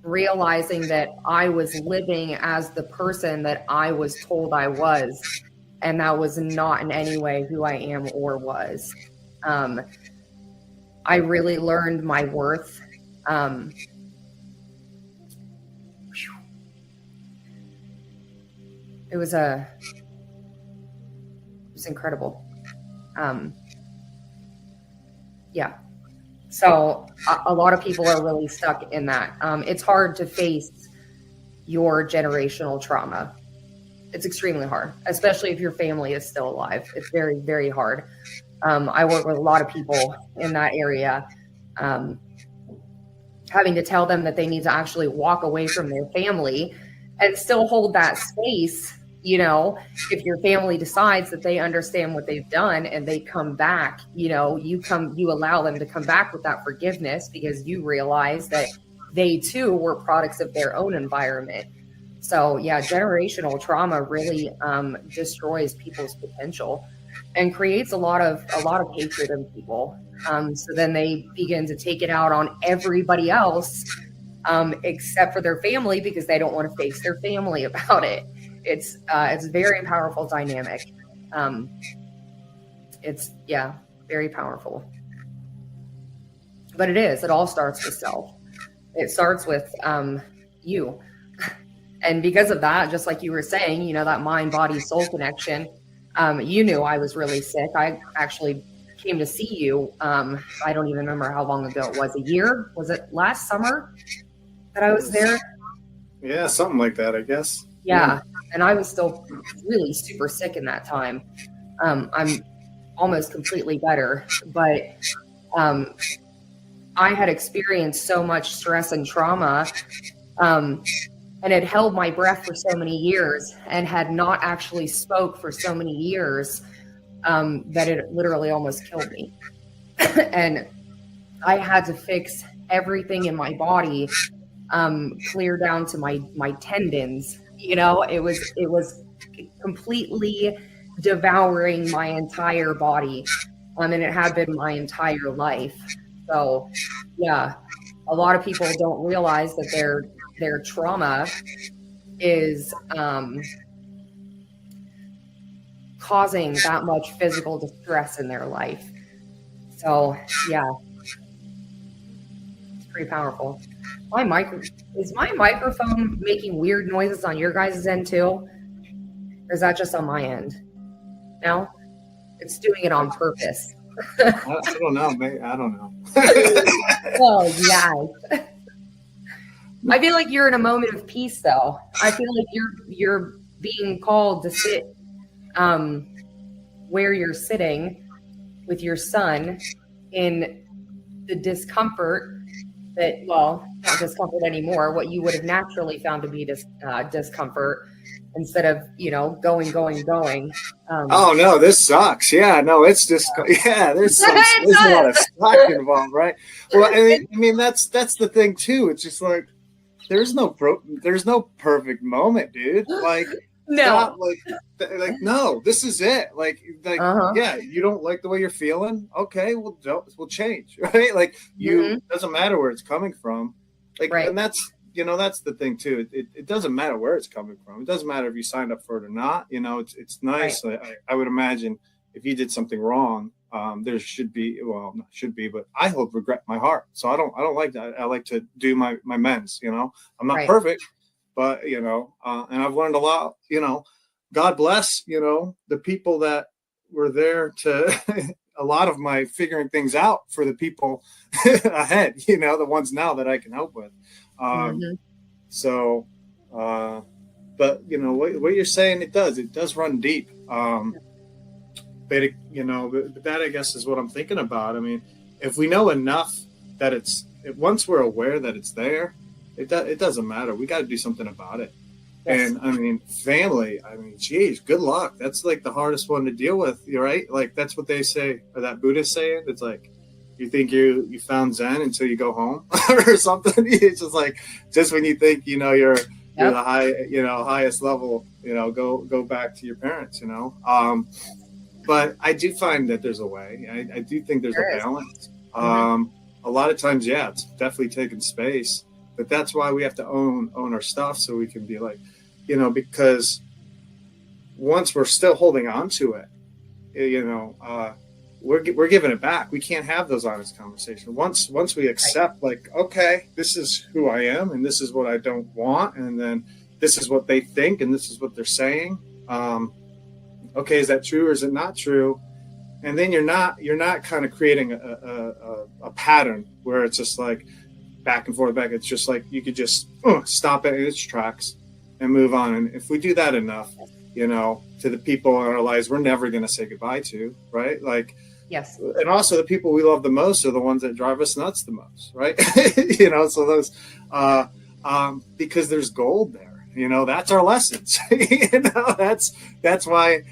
realizing that I was living as the person that I was told I was. And that was not in any way who I am or was. I really learned my worth. It was incredible. Yeah. So a lot of people are really stuck in that. It's hard to face your generational trauma. It's extremely hard, especially if your family is still alive. It's very, very hard. I work with a lot of people in that area, having to tell them that they need to actually walk away from their family and still hold that space. If your family decides that they understand what they've done and they come back, you allow them to come back with that forgiveness, because you realize that they too were products of their own environment. So yeah, generational trauma really destroys people's potential and creates a lot of hatred in people. So then they begin to take it out on everybody else, except for their family, because they don't want to face their family about it. It's a very powerful dynamic. It's very powerful. But it all starts with self. It starts with you. And because of that, just like you were saying, that mind, body, soul connection, you knew I was really sick. I actually came to see you. I don't even remember how long ago it was. A year? Was it last summer that I was there? Yeah, something like that, I guess. Yeah. And I was still really super sick in that time. I'm almost completely better, but I had experienced so much stress and trauma, and had held my breath for so many years and had not actually spoke for so many years, that it literally almost killed me. And I had to fix everything in my body, clear down to my tendons. It was completely devouring my entire body. And it had been my entire life. So yeah, a lot of people don't realize that their trauma is causing that much physical distress in their life. So yeah, it's pretty powerful. Is my microphone making weird noises on your guys' end too? Or is that just on my end? No? It's doing it on purpose. I don't know. Maybe, I don't know. Oh, yeah. I feel like you're in a moment of peace, though. I feel like you're being called to sit where you're sitting with your son in the discomfort that, well, not discomfort anymore, what you would have naturally found to be discomfort, instead of, going. Oh no, this sucks. Yeah, no, it's just there's a lot of suck involved, right? Well, I mean that's the thing too. It's just like there's no perfect moment, dude. Like no, like no, this is it. Like yeah, you don't like the way you're feeling. Okay, we'll change, right? Like doesn't matter where it's coming from. Like, right. And that's that's the thing too. It doesn't matter where it's coming from. It doesn't matter if you signed up for it or not. It's nice. Right. I would imagine if you did something wrong, there should be, well, not should be, but I hold regret in my heart. So I don't like that. I like to do my amends. I'm not perfect, but and I've learned a lot. God bless the people that were there to a lot of my figuring things out for the people ahead. The ones now that I can help with. So, but what you're saying, it does run deep. But that I guess is what I'm thinking about. I mean, if we know enough that once we're aware that it's there, it doesn't matter. We got to do something about it. Yes. And I mean, family, geez, good luck. That's like the hardest one to deal with. You're right. Like that's what they say, or that Buddhist saying. It's like, you think you found Zen until you go home or something. It's just like, just when you think, you're the highest level, go back to your parents, but I do find that there's a way. I do think there's a balance. A lot of times, it's definitely taking space, but that's why we have to own our stuff. So we can be like, because once we're still holding on to it, we're giving it back. We can't have those honest conversations. Once we accept, like, okay, this is who I am, and this is what I don't want, and then this is what they think, and this is what they're saying. Okay, is that true or is it not true? And then you're not kind of creating a pattern where it's just like back and forth, back. It's just like you could just stop it in its tracks and move on. And if we do that enough, you know, to the people in our lives, we're never going to say goodbye to, right? Like, Yes. And also the people we love the most are the ones that drive us nuts the most, right? You know, so those, because there's gold there, you know, that's our lessons, you know, that's why,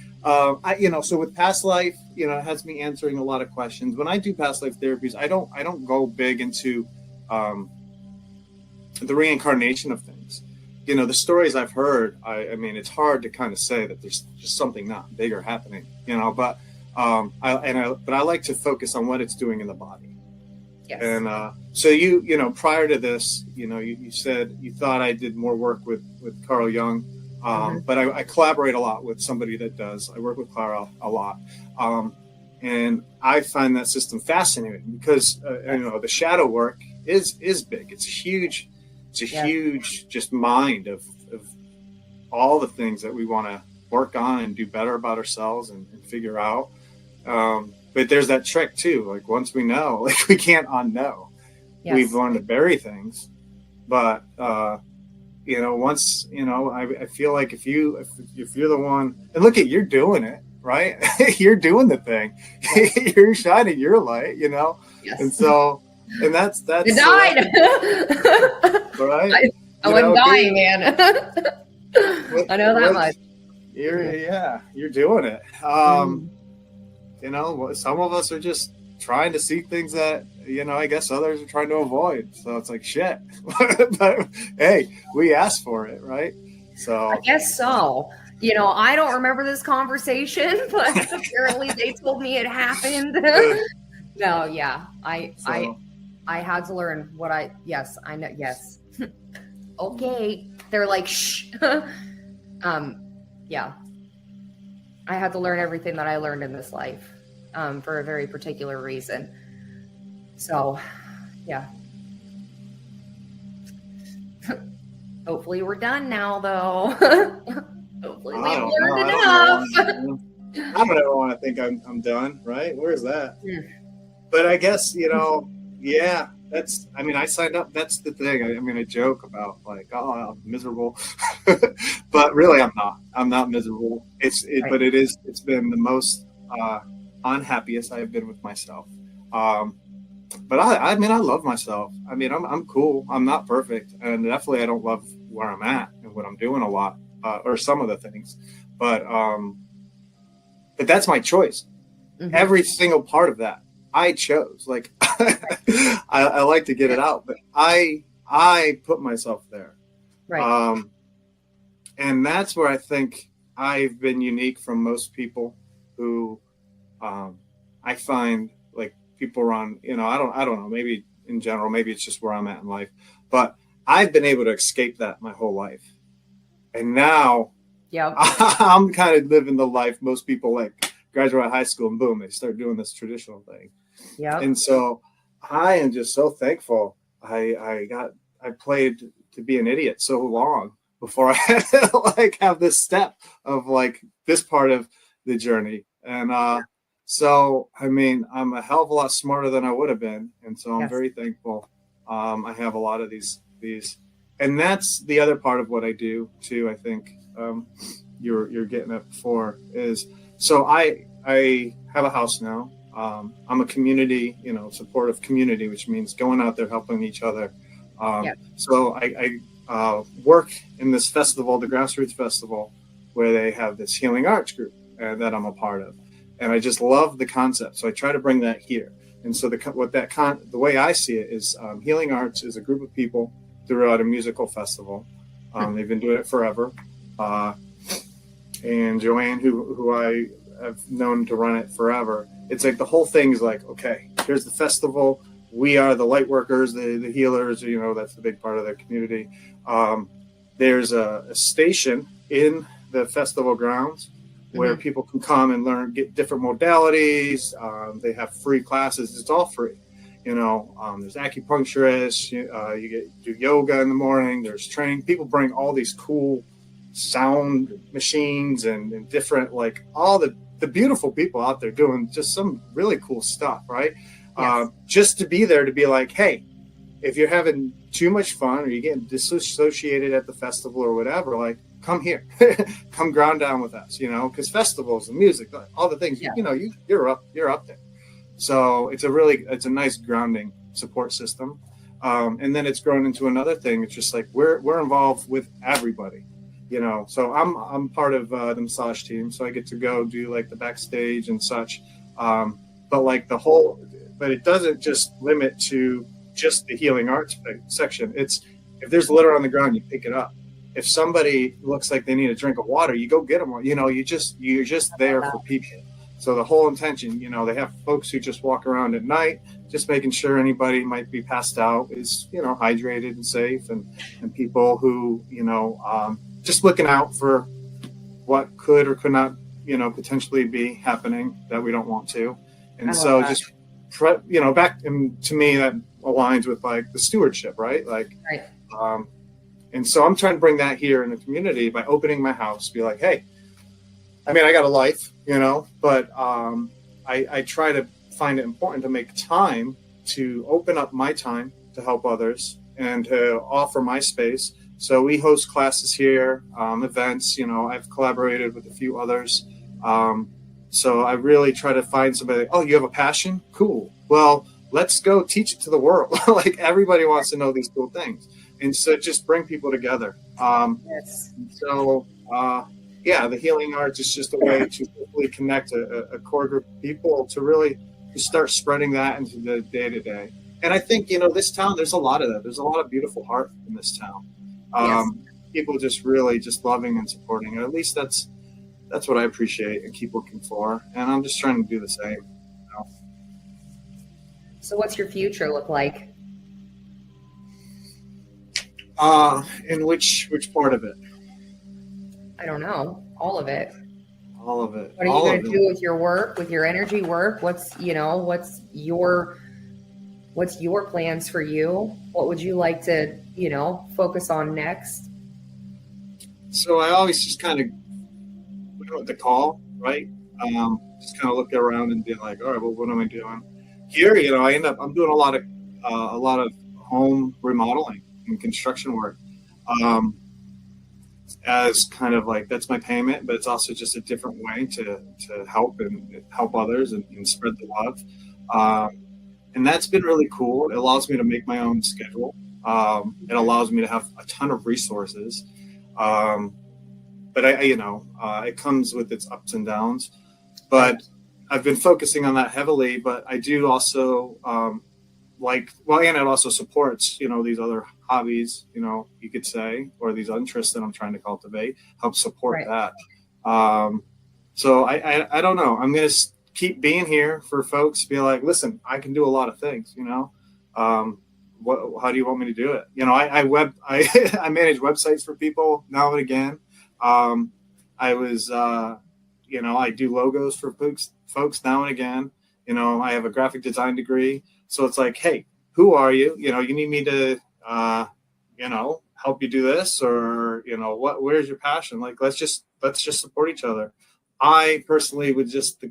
you know, so with past life, you know, it has me answering a lot of questions. When I do past life therapies, I don't go big into the reincarnation of things. You know, the stories I've heard, I mean, it's hard to kind of say that there's just something not bigger happening, you know, but I like to focus on what it's doing in the body. Yes. And so you know, prior to this, you know, you said you thought I did more work with Carl Jung. But I collaborate a lot with somebody that does. I work with Clara a lot. And I find that system fascinating because, you know, the shadow work is big. It's huge. It's a huge just mind of all the things that we want to work on and do better about ourselves and figure out. But there's that trick too. Like once we know, like we can't unknow. Yes. We've learned to bury things, but, you know, once, you know, I feel like if you're the one, and look at, you're doing it, right? You're doing the thing. Yes. You're shining your light, you know? Yes. And so, and that's. You died. Right? I wasn't dying, man. I know that much. You're doing it. You know, some of us are just trying to see things that, you know, I guess others are trying to avoid. So it's like, shit. But hey, we asked for it, right? So I guess so. You know, I don't remember this conversation, but apparently they told me it happened. No, yeah. I had to learn what I know. Yes. Okay. They're like, shh. Yeah. I had to learn everything that I learned in this life, for a very particular reason. So, yeah. Hopefully we're done now, though. Hopefully we've learned enough. I don't ever want to think I'm done, right? Where's that? But I guess, you know, yeah, I signed up. That's the thing. I joke about like, oh, I'm miserable, but really I'm not miserable. Right. But it's been the most unhappiest I've been with myself. But I love myself. I mean, I'm cool. I'm not perfect. And definitely I don't love where I'm at and what I'm doing a lot, or some of the things, but that's my choice. Mm-hmm. Every single part of that I chose. Like, I like to get it out, but I put myself there. Right. And that's where I think I've been unique from most people who, I find like people around, you know, I don't know, maybe in general, maybe it's just where I'm at in life, but I've been able to escape that my whole life. And now I'm kind of living the life most people like graduate high school and boom, they start doing this traditional thing. Yeah. And so I am just so thankful. I played to be an idiot so long before I had to like have this step of like this part of the journey. And so, I mean, I'm a hell of a lot smarter than I would have been. And so I'm very thankful. I have a lot of these, and that's the other part of what I do too. I think you're getting at before is, so I have a house now. I'm a community, you know, supportive community, which means going out there, helping each other. So I work in this festival, the Grassroots Festival, where they have this healing arts group that I'm a part of. And I just love the concept. So I try to bring that here. And so the way I see it is healing arts is a group of people throughout a musical festival. They've been doing it forever. And Joanne, who I have known to run it forever, it's like the whole thing is like, okay, here's the festival. We are the light workers, the healers, you know, that's the big part of their community. There's a station in the festival grounds where people can come and learn, get different modalities. They have free classes. It's all free. You know, there's acupuncturists, you do yoga in the morning. There's training. People bring all these cool sound machines and different, like all the the beautiful people out there doing just some really cool stuff, right? Yes. Just to be there to be like, hey, if you're having too much fun or you're getting disassociated at the festival or whatever, like, come here, come ground down with us, because festivals and music, all the things, you're up there. So it's a nice grounding support system. And then it's grown into another thing. It's just like, we're involved with everybody, so I'm part of the massage team. So I get to go do like the backstage and such. But it doesn't just limit to just the healing arts section. It's, if there's litter on the ground, you pick it up. If somebody looks like they need a drink of water, you go get them. You're just there for people. So the whole intention, they have folks who just walk around at night, just making sure anybody might be passed out is, hydrated and safe, and people who, just looking out for what could or could not, potentially be happening that we don't want to. And so that. Just, back, and to me, that aligns with like the stewardship, right? Like, right. And so I'm trying to bring that here in the community by opening my house, be like, hey, I mean, I got a life, but I try to find it important to make time to open up my time to help others and to offer my space. So we host classes here, events, I've collaborated with a few others. So I really try to find somebody like, oh, you have a passion? Cool. Well, let's go teach it to the world. Like, everybody wants to know these cool things. And so just bring people together. Yes. So, the healing arts is just a way to hopefully connect a core group of people to really start spreading that into the day-to-day. And I think, this town, there's a lot of that. There's a lot of beautiful heart in this town. Yes. People just really just loving and supporting. And at least that's what I appreciate and keep looking for. And I'm just trying to do the same. So what's your future look like? In which part of it? I don't know. All of it. All of it. What are you going to do with your work, with your energy work? What's your plans for you? What would you like to, focus on next? So I always just kind of went with the call, right? Just kind of look around and be like, all right, well, what am I doing here? I'm doing a lot of home remodeling and construction work. As kind of like, that's my payment, but it's also just a different way to help and help others and spread the love. And that's been really cool. It allows me to make my own schedule. It allows me to have a ton of resources. But it comes with its ups and downs, but I've been focusing on that heavily, but I do also, and it also supports, these other hobbies, you could say, or these interests that I'm trying to cultivate, help support that. So I don't know. I'm going to keep being here for folks to be like, listen, I can do a lot of things, how do you want me to do it? I manage websites for people now and again. I do logos for folks now and again. I have a graphic design degree. So it's like, hey, who are you? You need me to, help you do this, or, where's your passion? Like, let's just support each other. I personally would just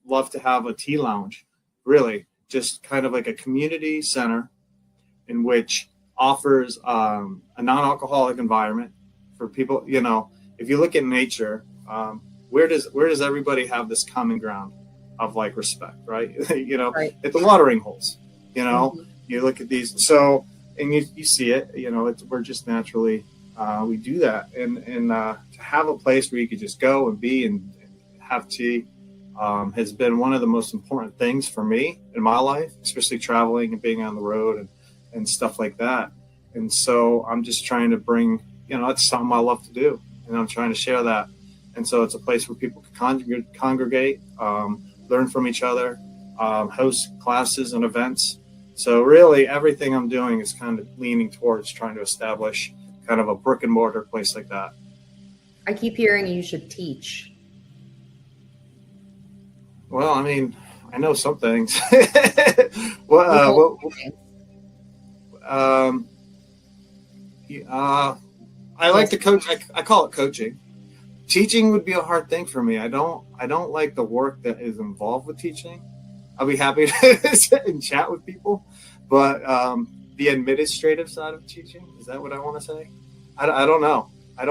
love to have a tea lounge, really, just kind of like a community center in which offers a non-alcoholic environment for people. If you look at nature, where does everybody have this common ground of like respect, right? At the watering holes, you look at these, so, and you see it, we're just naturally, we do that. And to have a place where you could just go and be and have tea, has been one of the most important things for me in my life, especially traveling and being on the road and stuff like that. And so I'm just trying to bring, it's something I love to do, and I'm trying to share that. And so it's a place where people can congregate, learn from each other, host classes and events. So really everything I'm doing is kind of leaning towards trying to establish kind of a brick and mortar place like that. I keep hearing you should teach. Well, I mean, I know some things. I like to coach. I call it coaching. teaching would be a hard thing for me. I don't like the work that is involved with teaching. I'll be happy to sit and chat with people, but the administrative side of teaching, is that what I want to say? I don't know. I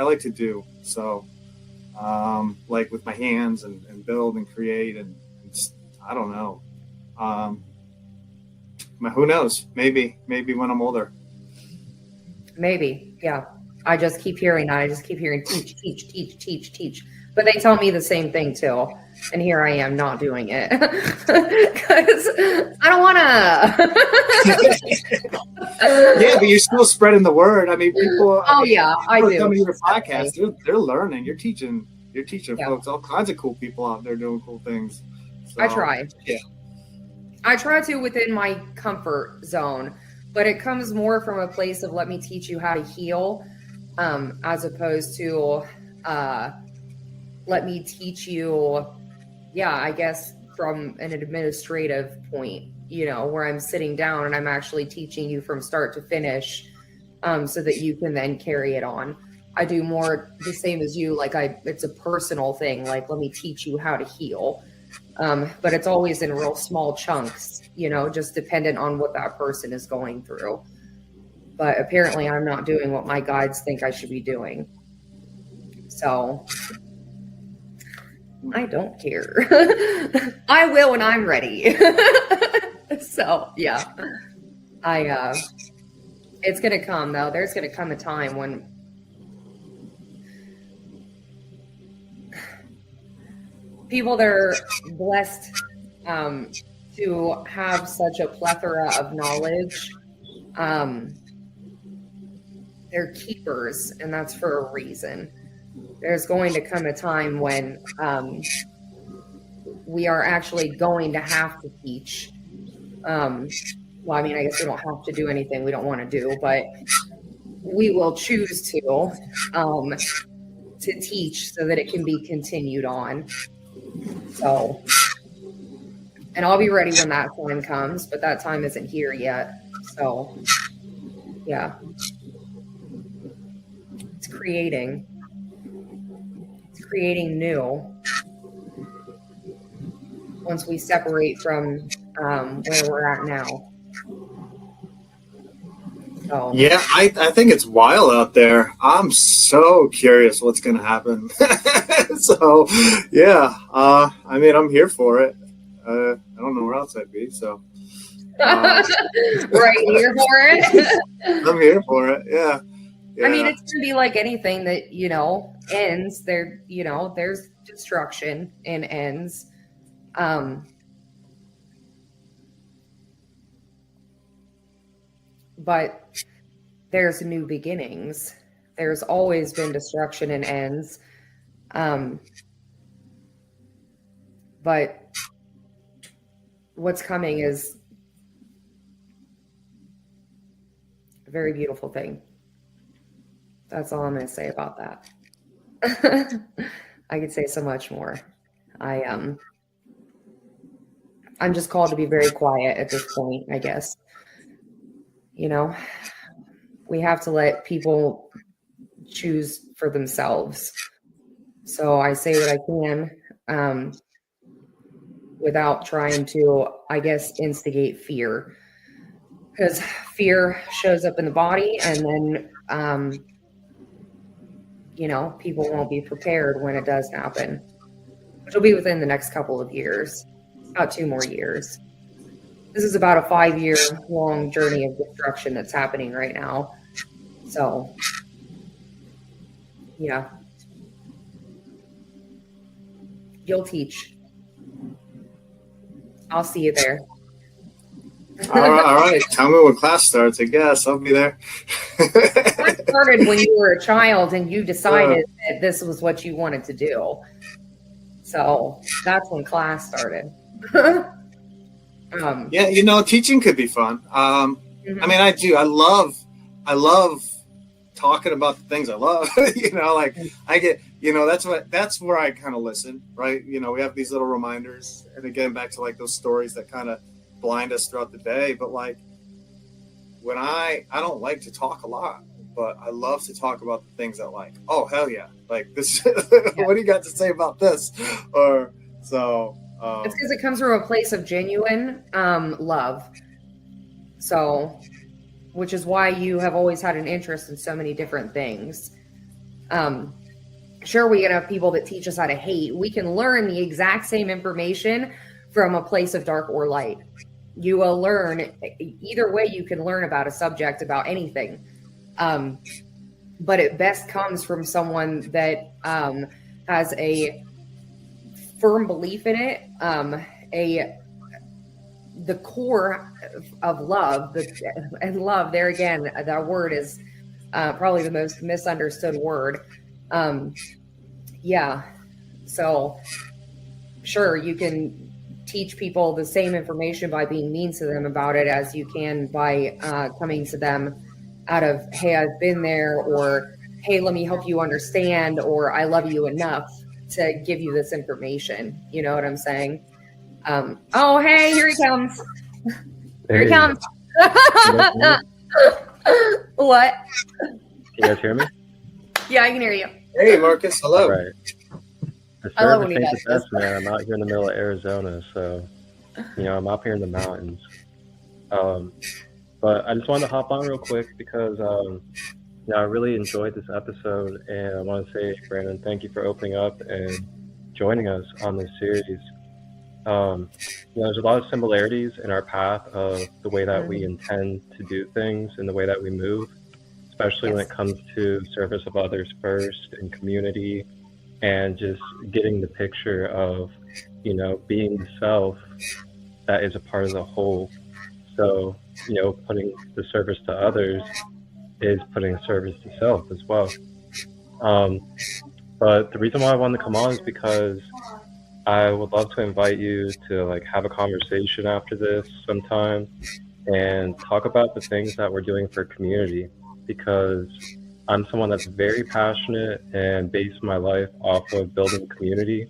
like to do. So like with my hands and build and create and I don't know. Who knows? Maybe when I'm older. Maybe. Yeah. I just keep hearing that. I just keep hearing teach. But they tell me the same thing too. And here I am not doing it because I don't want to. Yeah, but you're still spreading the word. I mean, people. Oh yeah, I do. Coming to your podcast, they're learning. You're teaching Yeah. folks, all kinds of cool people out there doing cool things. So, I try. Yeah. I try to within my comfort zone, but it comes more from a place of let me teach you how to heal, as opposed to let me teach you. Yeah, I guess from an administrative point, where I'm sitting down and I'm actually teaching you from start to finish, so that you can then carry it on. I do more the same as you. Like it's a personal thing. Like, let me teach you how to heal. But it's always in real small chunks, just dependent on what that person is going through. But apparently I'm not doing what my guides think I should be doing. So I don't care. I will when I'm ready. So yeah, it's going to come though. There's going to come a time when people that are blessed to have such a plethora of knowledge, they're keepers, and that's for a reason. There's going to come a time when we are actually going to have to teach. Well, I mean, I guess we don't have to do anything we don't want to do, but we will choose to teach so that it can be continued on. So, and I'll be ready when that time comes, but that time isn't here yet. So, yeah. It's creating new once we separate from where we're at now. So. Yeah, I think it's wild out there. I'm so curious what's going to happen. So, yeah, I mean, I'm here for it. I don't know where else I'd be. So, right here for it. I'm here for it. Yeah. I mean, it's going to be like anything that, ends there, there's destruction and ends. But there's new beginnings. There's always been destruction and ends. But what's coming is a very beautiful thing. That's all I'm going to say about that. I could say so much more. I'm just called to be very quiet at this point, I guess. We have to let people choose for themselves. So I say what I can without trying to, I guess, instigate fear. Because fear shows up in the body, and then, people won't be prepared when it does happen, which will be within the next couple of years, about 2 more years. This is about a 5-year-long journey of destruction that's happening right now. So, yeah. You'll teach. I'll see you there. All right. Tell me when class starts. I guess I'll be there. Class started when you were a child and you decided that this was what you wanted to do. So that's when class started. Yeah, teaching could be fun. I mean, I do. I love talking about the things I love. I get, that's where I kind of listen, right? We have these little reminders, and again, back to like those stories that kind of blind us throughout the day. But like when I don't like to talk a lot, but I love to talk about the things that like, oh, hell yeah. Like this, what do you got to say about this? Or so. It's because it comes from a place of genuine love. So, which is why you have always had an interest in so many different things. Sure, we can have people that teach us how to hate. We can learn the exact same information from a place of dark or light. You will learn either way. You can learn about a subject, about anything. But it best comes from someone that has a firm belief in it, the core of love, and love, there again, that word is probably the most misunderstood word. Yeah. So sure, you can teach people the same information by being mean to them about it as you can by coming to them out of, hey, I've been there, or hey, let me help you understand, or I love you enough to give you this information. You know what I'm saying? Oh, hey, here he comes. Here he comes. What? Can you guys hear me? Yeah, I can hear you. Hey, Marcus. Hello. All right. The I love when service he ain't does the best, man. I'm out here in the middle of Arizona, so I'm up here in the mountains. But I just wanted to hop on real quick because I really enjoyed this episode, and I want to say, Brandon, thank you for opening up and joining us on this series. There's a lot of similarities in our path of the way that we intend to do things and the way that we move, especially when it comes to service of others first and community, and just getting the picture of, being the self that is a part of the whole. So, putting the service to others is putting service to self as well. But the reason why I wanted to come on is because I would love to invite you to have a conversation after this sometime and talk about the things that we're doing for community, because I'm someone that's very passionate and base my life off of building community,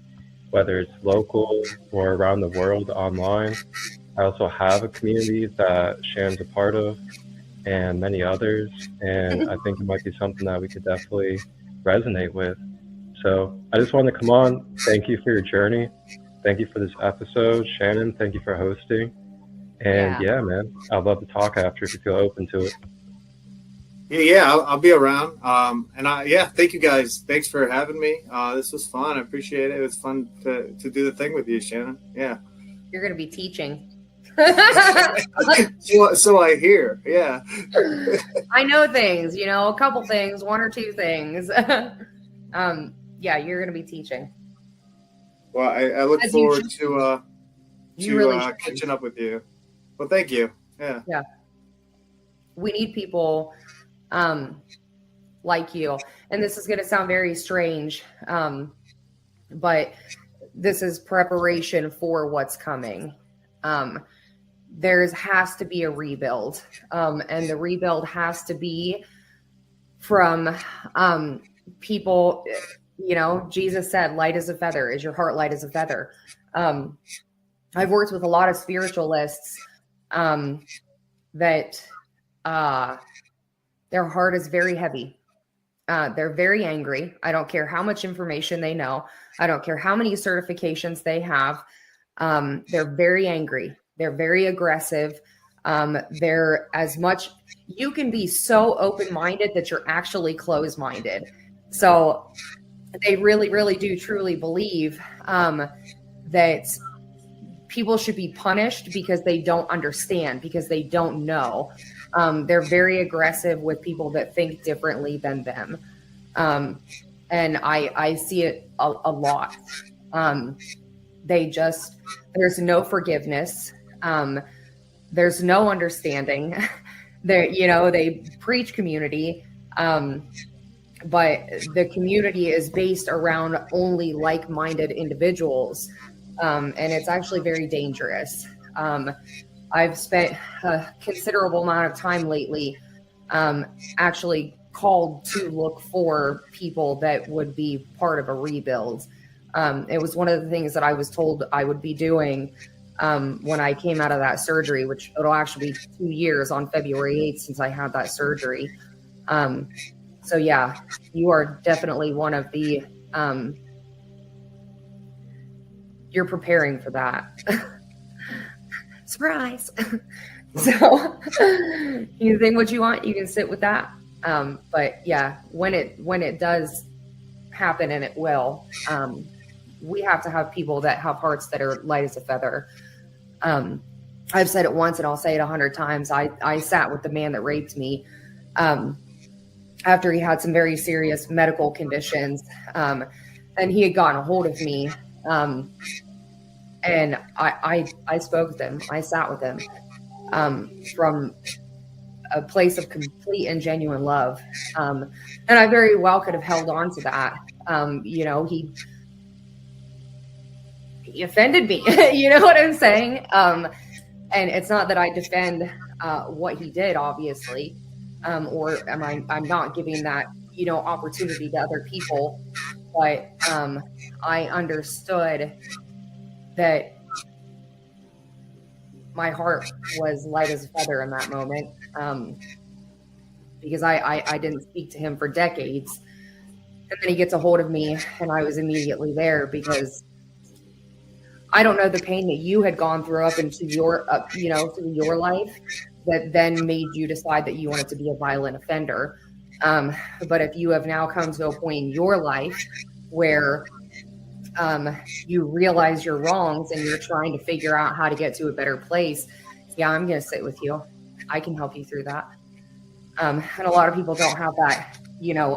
whether it's local or around the world online. I also have a community that Shannon's a part of and many others, and I think it might be something that we could definitely resonate with. So I just wanted to come on. Thank you for your journey. Thank you for this episode. Shannon, thank you for hosting. And yeah, man, I'd love to talk after if you feel open to it. Yeah, I'll be around. Thank you guys. Thanks for having me. This was fun. I appreciate it. It was fun to do the thing with you, Shannon. Yeah. You're going to be teaching. So I hear. Yeah. I know things, a couple things, one or two things. Yeah, you're going to be teaching. Well, I look forward to catching up with you. Well, thank you. Yeah. Yeah. We need people like you. And this is going to sound very strange, but this is preparation for what's coming. There has to be a rebuild, and the rebuild has to be from people. Jesus said, light as a feather. Is your heart light as a feather? I've worked with a lot of spiritualists that their heart is very heavy. They're very angry. I don't care how much information they know. I don't care how many certifications they have. They're very angry. They're very aggressive. They're you can be so open-minded that you're actually closed-minded. So they really, really do truly believe that people should be punished because they don't understand, because they don't know. They're very aggressive with people that think differently than them. And I see it a lot. There's no forgiveness. There's no understanding. They preach community, but the community is based around only like-minded individuals. And it's actually very dangerous. I've spent a considerable amount of time lately actually called to look for people that would be part of a rebuild. It was one of the things that I was told I would be doing when I came out of that surgery, which it'll actually be 2 years on February 8th since I had that surgery. So yeah, you are definitely one of the, you're preparing for that. Surprise. So you can think what you want, you can sit with that. But yeah, when it does happen, and it will, we have to have people that have hearts that are light as a feather. I've said it once and I'll say it 100 times. I sat with the man that raped me, after he had some very serious medical conditions. And he had gotten a hold of me. And I spoke with him. I sat with him, from a place of complete and genuine love. And I very well could have held on to that. He offended me. You know what I'm saying? And it's not that I defend what he did, obviously, or I'm not giving that, opportunity to other people. But I understood that my heart was light as a feather in that moment, because I didn't speak to him for decades. And then he gets a hold of me, and I was immediately there, because I don't know the pain that you had gone through up into your, through your life, that then made you decide that you wanted to be a violent offender. But if you have now come to a point in your life where you realize your wrongs and you're trying to figure out how to get to a better place, yeah, I'm going to sit with you. I can help you through that. And a lot of people don't have that,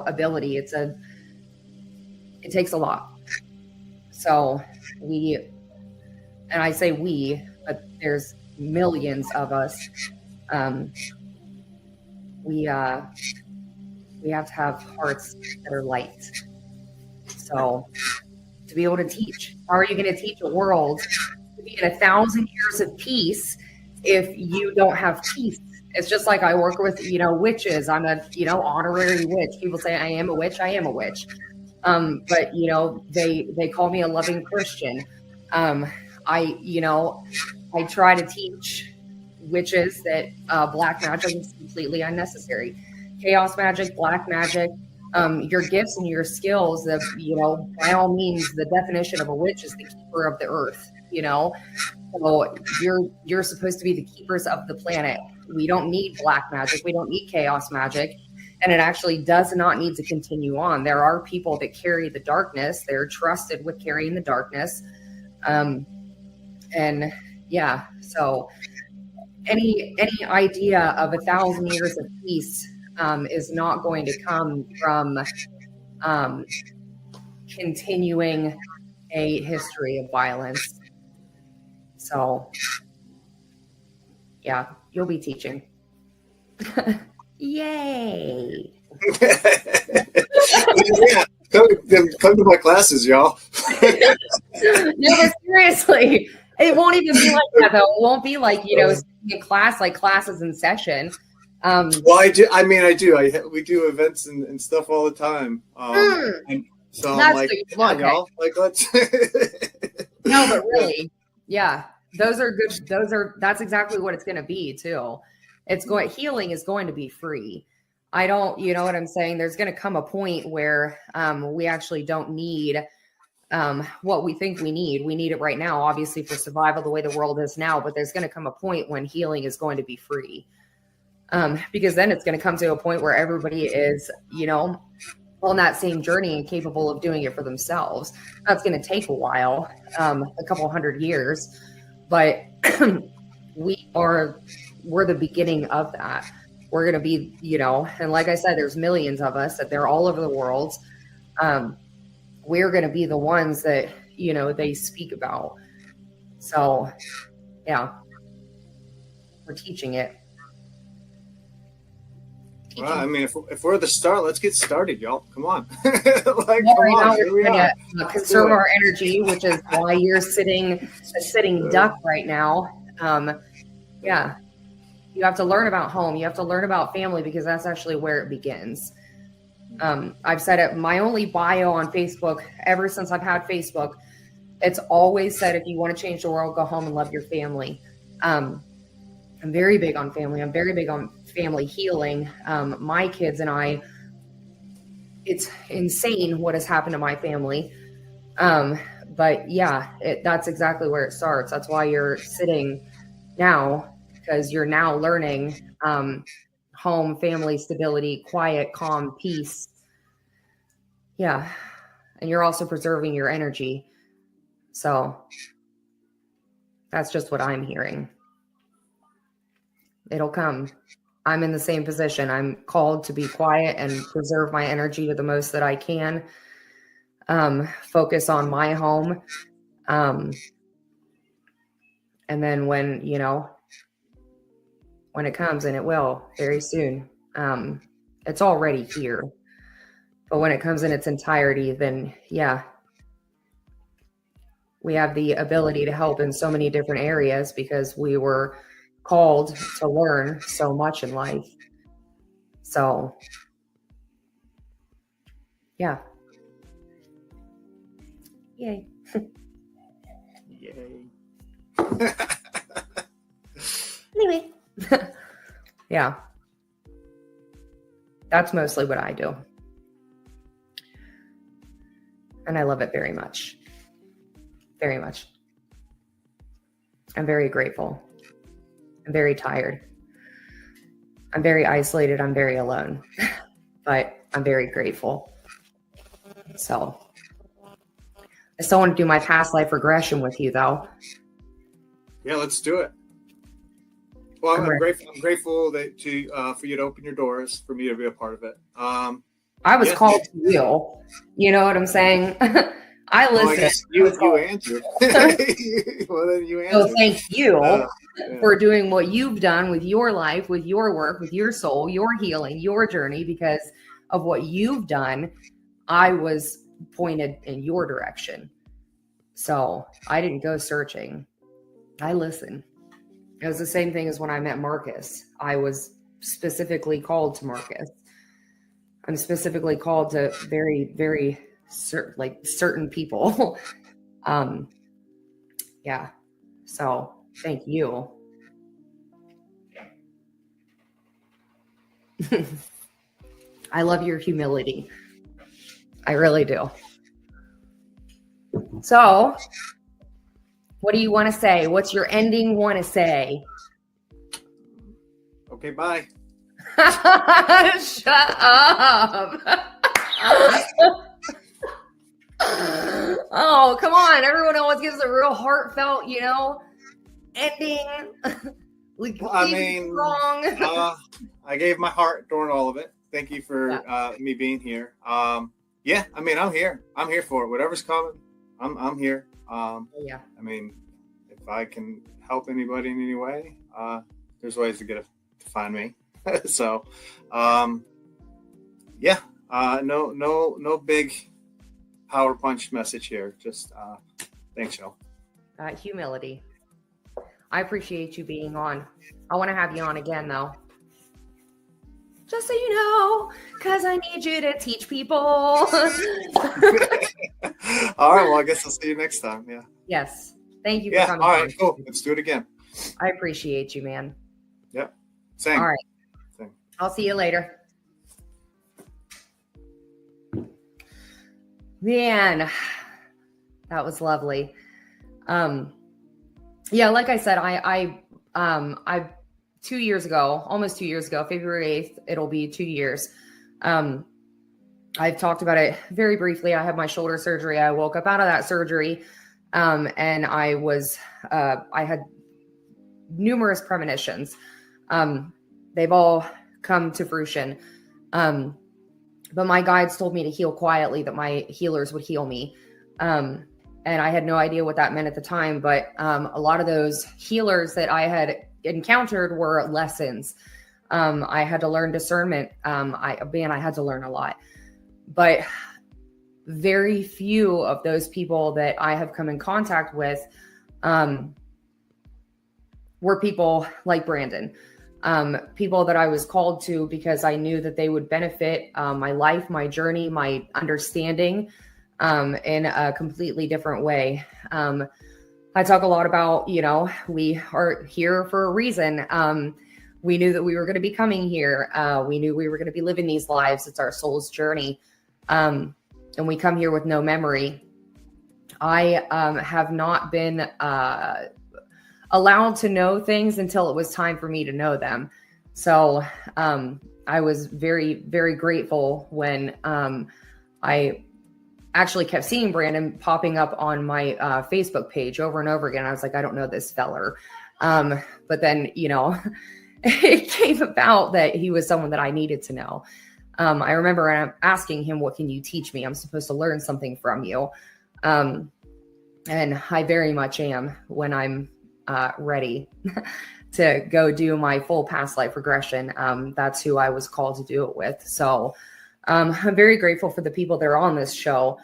ability. It takes a lot. So and I say we, but there's millions of us. We have to have hearts that are light. So to be able to teach, how are you going to teach a world to be in 1,000 years of peace if you don't have peace? It's just like I work with, witches. I'm a, honorary witch. People say I am a witch. I am a witch. But they call me a loving Christian. I try to teach witches that black magic is completely unnecessary. Chaos magic, black magic, your gifts and your skills, by all means, the definition of a witch is the keeper of the earth, So you're supposed to be the keepers of the planet. We don't need black magic. We don't need chaos magic. And it actually does not need to continue on. There are people that carry the darkness. They're trusted with carrying the darkness. And yeah, so any idea of 1,000 years of peace is not going to come from continuing a history of violence. So yeah, you'll be teaching. Yay. Yeah, come to my classes, y'all. No, but seriously, it won't even be like that, though. It won't be like, in class, like classes in session. Well, I do. We do events and stuff all the time. And so I'm like, y'all, like, let's. No, but really, yeah, those are good. That's exactly what it's going to be too. Healing is going to be free. I don't, you know what I'm saying? There's going to come a point where we actually don't need what we think we need. We need it right now, obviously, for survival, the way the world is now. But there's going to come a point when healing is going to be free, because then it's going to come to a point where everybody is, on that same journey and capable of doing it for themselves. That's going to take a while, a couple 100 years, but we're the beginning of that. We're going to be, and like I said, there's millions of us that they're all over the world. We're going to be the ones that, they speak about. So yeah, we're teaching it. Well, I mean, if we're the start, let's get started, y'all. Come on. Here we are. Conserve our energy, which is why you're sitting duck right now. Yeah. You have to learn about home. You have to learn about family, because that's actually where it begins. I've said it, my only bio on Facebook, ever since I've had Facebook, it's always said, if you want to change the world, go home and love your family. I'm very big on family. I'm very big on family healing. My kids and I, it's insane what has happened to my family. But yeah, that's exactly where it starts. That's why you're sitting now, because you're now learning home, family, stability, quiet, calm, peace. Yeah. And you're also preserving your energy. So that's just what I'm hearing. It'll come. I'm in the same position. I'm called to be quiet and preserve my energy to the most that I can. Focus on my home. And then when it comes, and it will very soon, it's already here. But when it comes in its entirety, then yeah, we have the ability to help in so many different areas because we were called to learn so much in life. So yeah. Yay. Yay. Anyway. Yeah. That's mostly what I do. And I love it very much. Very much. I'm very grateful. I'm very tired. I'm very isolated. I'm very alone. But I'm very grateful. So I still want to do my past life regression with you, though. Yeah, let's do it. Well, I'm grateful that for you to open your doors for me to be a part of it. I was called to you. You know what I'm saying? I listen. You answered. Well, then you answered. So thank you for doing what you've done with your life, with your work, with your soul, your healing, your journey. Because of what you've done, I was pointed in your direction. So I didn't go searching. I listened. It was the same thing as when I met Marcus. I was specifically called to Marcus. I'm specifically called to very, very certain people. Yeah. So thank you. I love your humility. I really do. So what do you want to say? What's your ending want to say? Okay, bye. Shut up. Oh, come on. Everyone always gives a real heartfelt, ending. Wrong. I gave my heart during all of it. Thank you for me being here. I'm here. I'm here for it. Whatever's coming, I'm here. Yeah. If I can help anybody in any way, there's ways to find me. So, no big power punch message here. Just thanks, y'all. Humility. I appreciate you being on. I want to have you on again, though. Just so you know, because I need you to teach people. All right. Well, I guess I'll see you next time. Yeah. Yes. Thank you for coming. All right. Cool. Let's do it again. I appreciate you, man. Yep. Same. All right. Same. I'll see you later. Man, that was lovely. Yeah, like I said, I 2 years ago, almost 2 years ago, February 8th, it'll be 2 years. I've talked about it very briefly. I had my shoulder surgery. I woke up out of that surgery, and I had numerous premonitions. They've all come to fruition. But my guides told me to heal quietly, that my healers would heal me. And I had no idea what that meant at the time. But a lot of those healers that I had encountered were lessons. I had to learn discernment. I had to learn a lot. But very few of those people that I have come in contact with were people like Brandan. People that I was called to because I knew that they would benefit my life, my journey, my understanding in a completely different way. I talk a lot about, we are here for a reason. We knew that we were going to be coming here. We knew we were going to be living these lives. It's our soul's journey. And we come here with no memory. I have not been allowed to know things until it was time for me to know them. So I was very, very grateful when I actually kept seeing Brandan popping up on my Facebook page over and over again. I was like, I don't know this feller. But then, it came about that he was someone that I needed to know. I remember asking him, what can you teach me? I'm supposed to learn something from you. And I very much am when I'm ready to go do my full past life regression. That's who I was called to do it with. So I'm very grateful for the people that are on this show.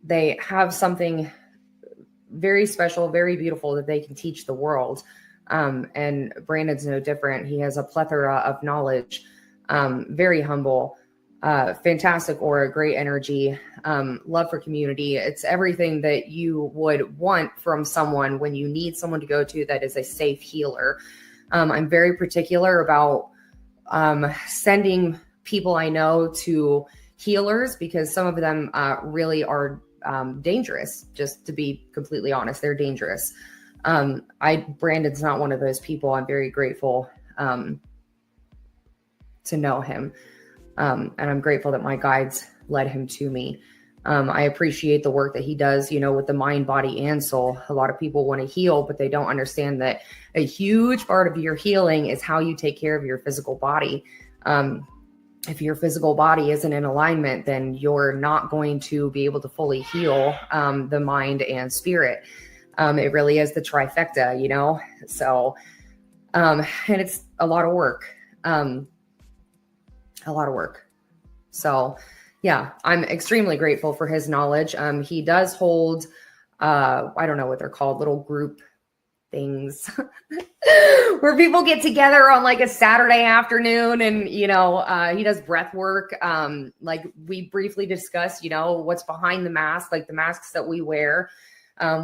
They have something very special, very beautiful that they can teach the world. And Brandan's no different. He has a plethora of knowledge, very humble, fantastic aura, great energy, love for community. It's everything that you would want from someone when you need someone to go to that is a safe healer. I'm very particular about sending people I know to healers because some of them really are dangerous. Just to be completely honest, they're dangerous. Brandan's not one of those people. I'm very grateful to know him. And I'm grateful that my guides led him to me. I appreciate the work that he does, with the mind, body, and soul. A lot of people want to heal, but they don't understand that a huge part of your healing is how you take care of your physical body. If your physical body isn't in alignment, then you're not going to be able to fully heal the mind and spirit. It really is the trifecta, So, and it's a lot of work. So yeah, I'm extremely grateful for his knowledge. He does hold, I don't know what they're called, little group things where people get together on like a Saturday afternoon and, he does breath work. Like we briefly discussed, what's behind the mask, like the masks that we wear,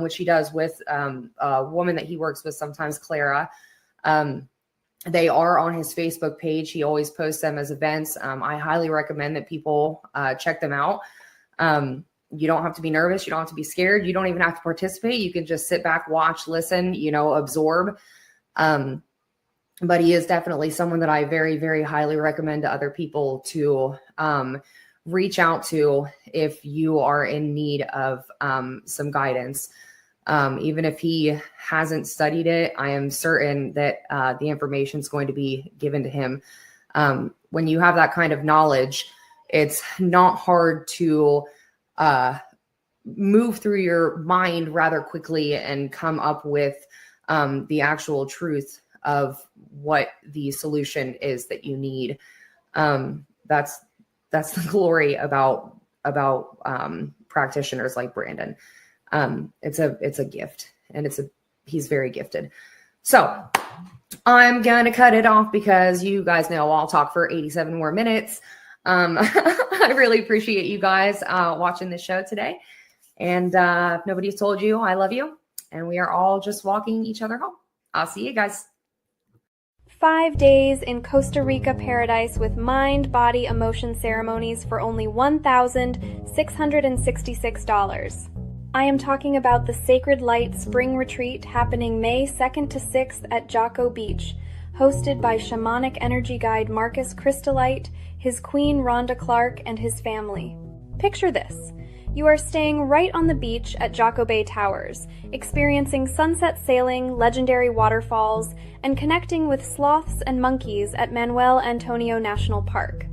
which he does with a woman that he works with sometimes, Clara. They are on his Facebook page. He always posts them as events. I highly recommend that people check them out. You don't have to be nervous. You don't have to be scared. You don't even have to participate. You can just sit back, watch, listen, absorb. But he is definitely someone that I very, very highly recommend to other people to reach out to if you are in need of some guidance. Even if he hasn't studied it, I am certain that the information is going to be given to him. When you have that kind of knowledge, it's not hard to move through your mind rather quickly and come up with the actual truth of what the solution is that you need. That's the glory about practitioners like Brandan. It's a gift, and he's very gifted. So I'm going to cut it off because you guys know I'll talk for 87 more minutes. I really appreciate you guys watching this show today. And if nobody's told you, I love you. And we are all just walking each other home. I'll see you guys. 5 days in Costa Rica paradise with mind, body, emotion ceremonies for only $1,666. I am talking about the Sacred Light Spring Retreat happening May 2nd to 6th at Jocko Beach, hosted by shamanic energy guide Marcus Crystallite, his queen Rhonda Clark, and his family. Picture this. You are staying right on the beach at Jocko Bay Towers, experiencing sunset sailing, legendary waterfalls, and connecting with sloths and monkeys at Manuel Antonio National Park.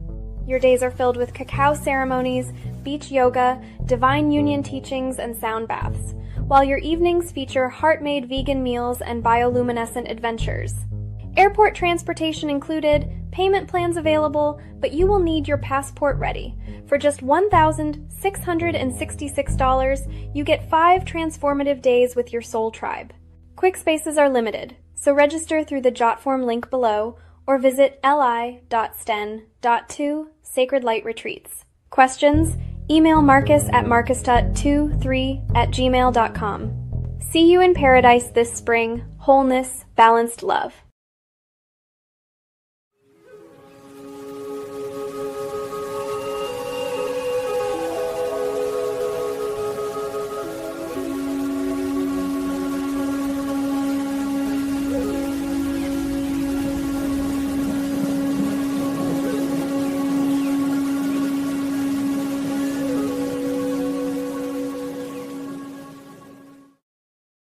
Your days are filled with cacao ceremonies, beach yoga, divine union teachings, and sound baths, while your evenings feature heart-made vegan meals and bioluminescent adventures. Airport transportation included, payment plans available, but you will need your passport ready. For just $1,666, you get 5 transformative days with your soul tribe. Quick spaces are limited, so register through the Jotform link below or visit li.sten.2 Sacred Light Retreats. Questions? Email Marcus at marcus.23@gmail.com. See you in paradise this spring. Wholeness, balanced love.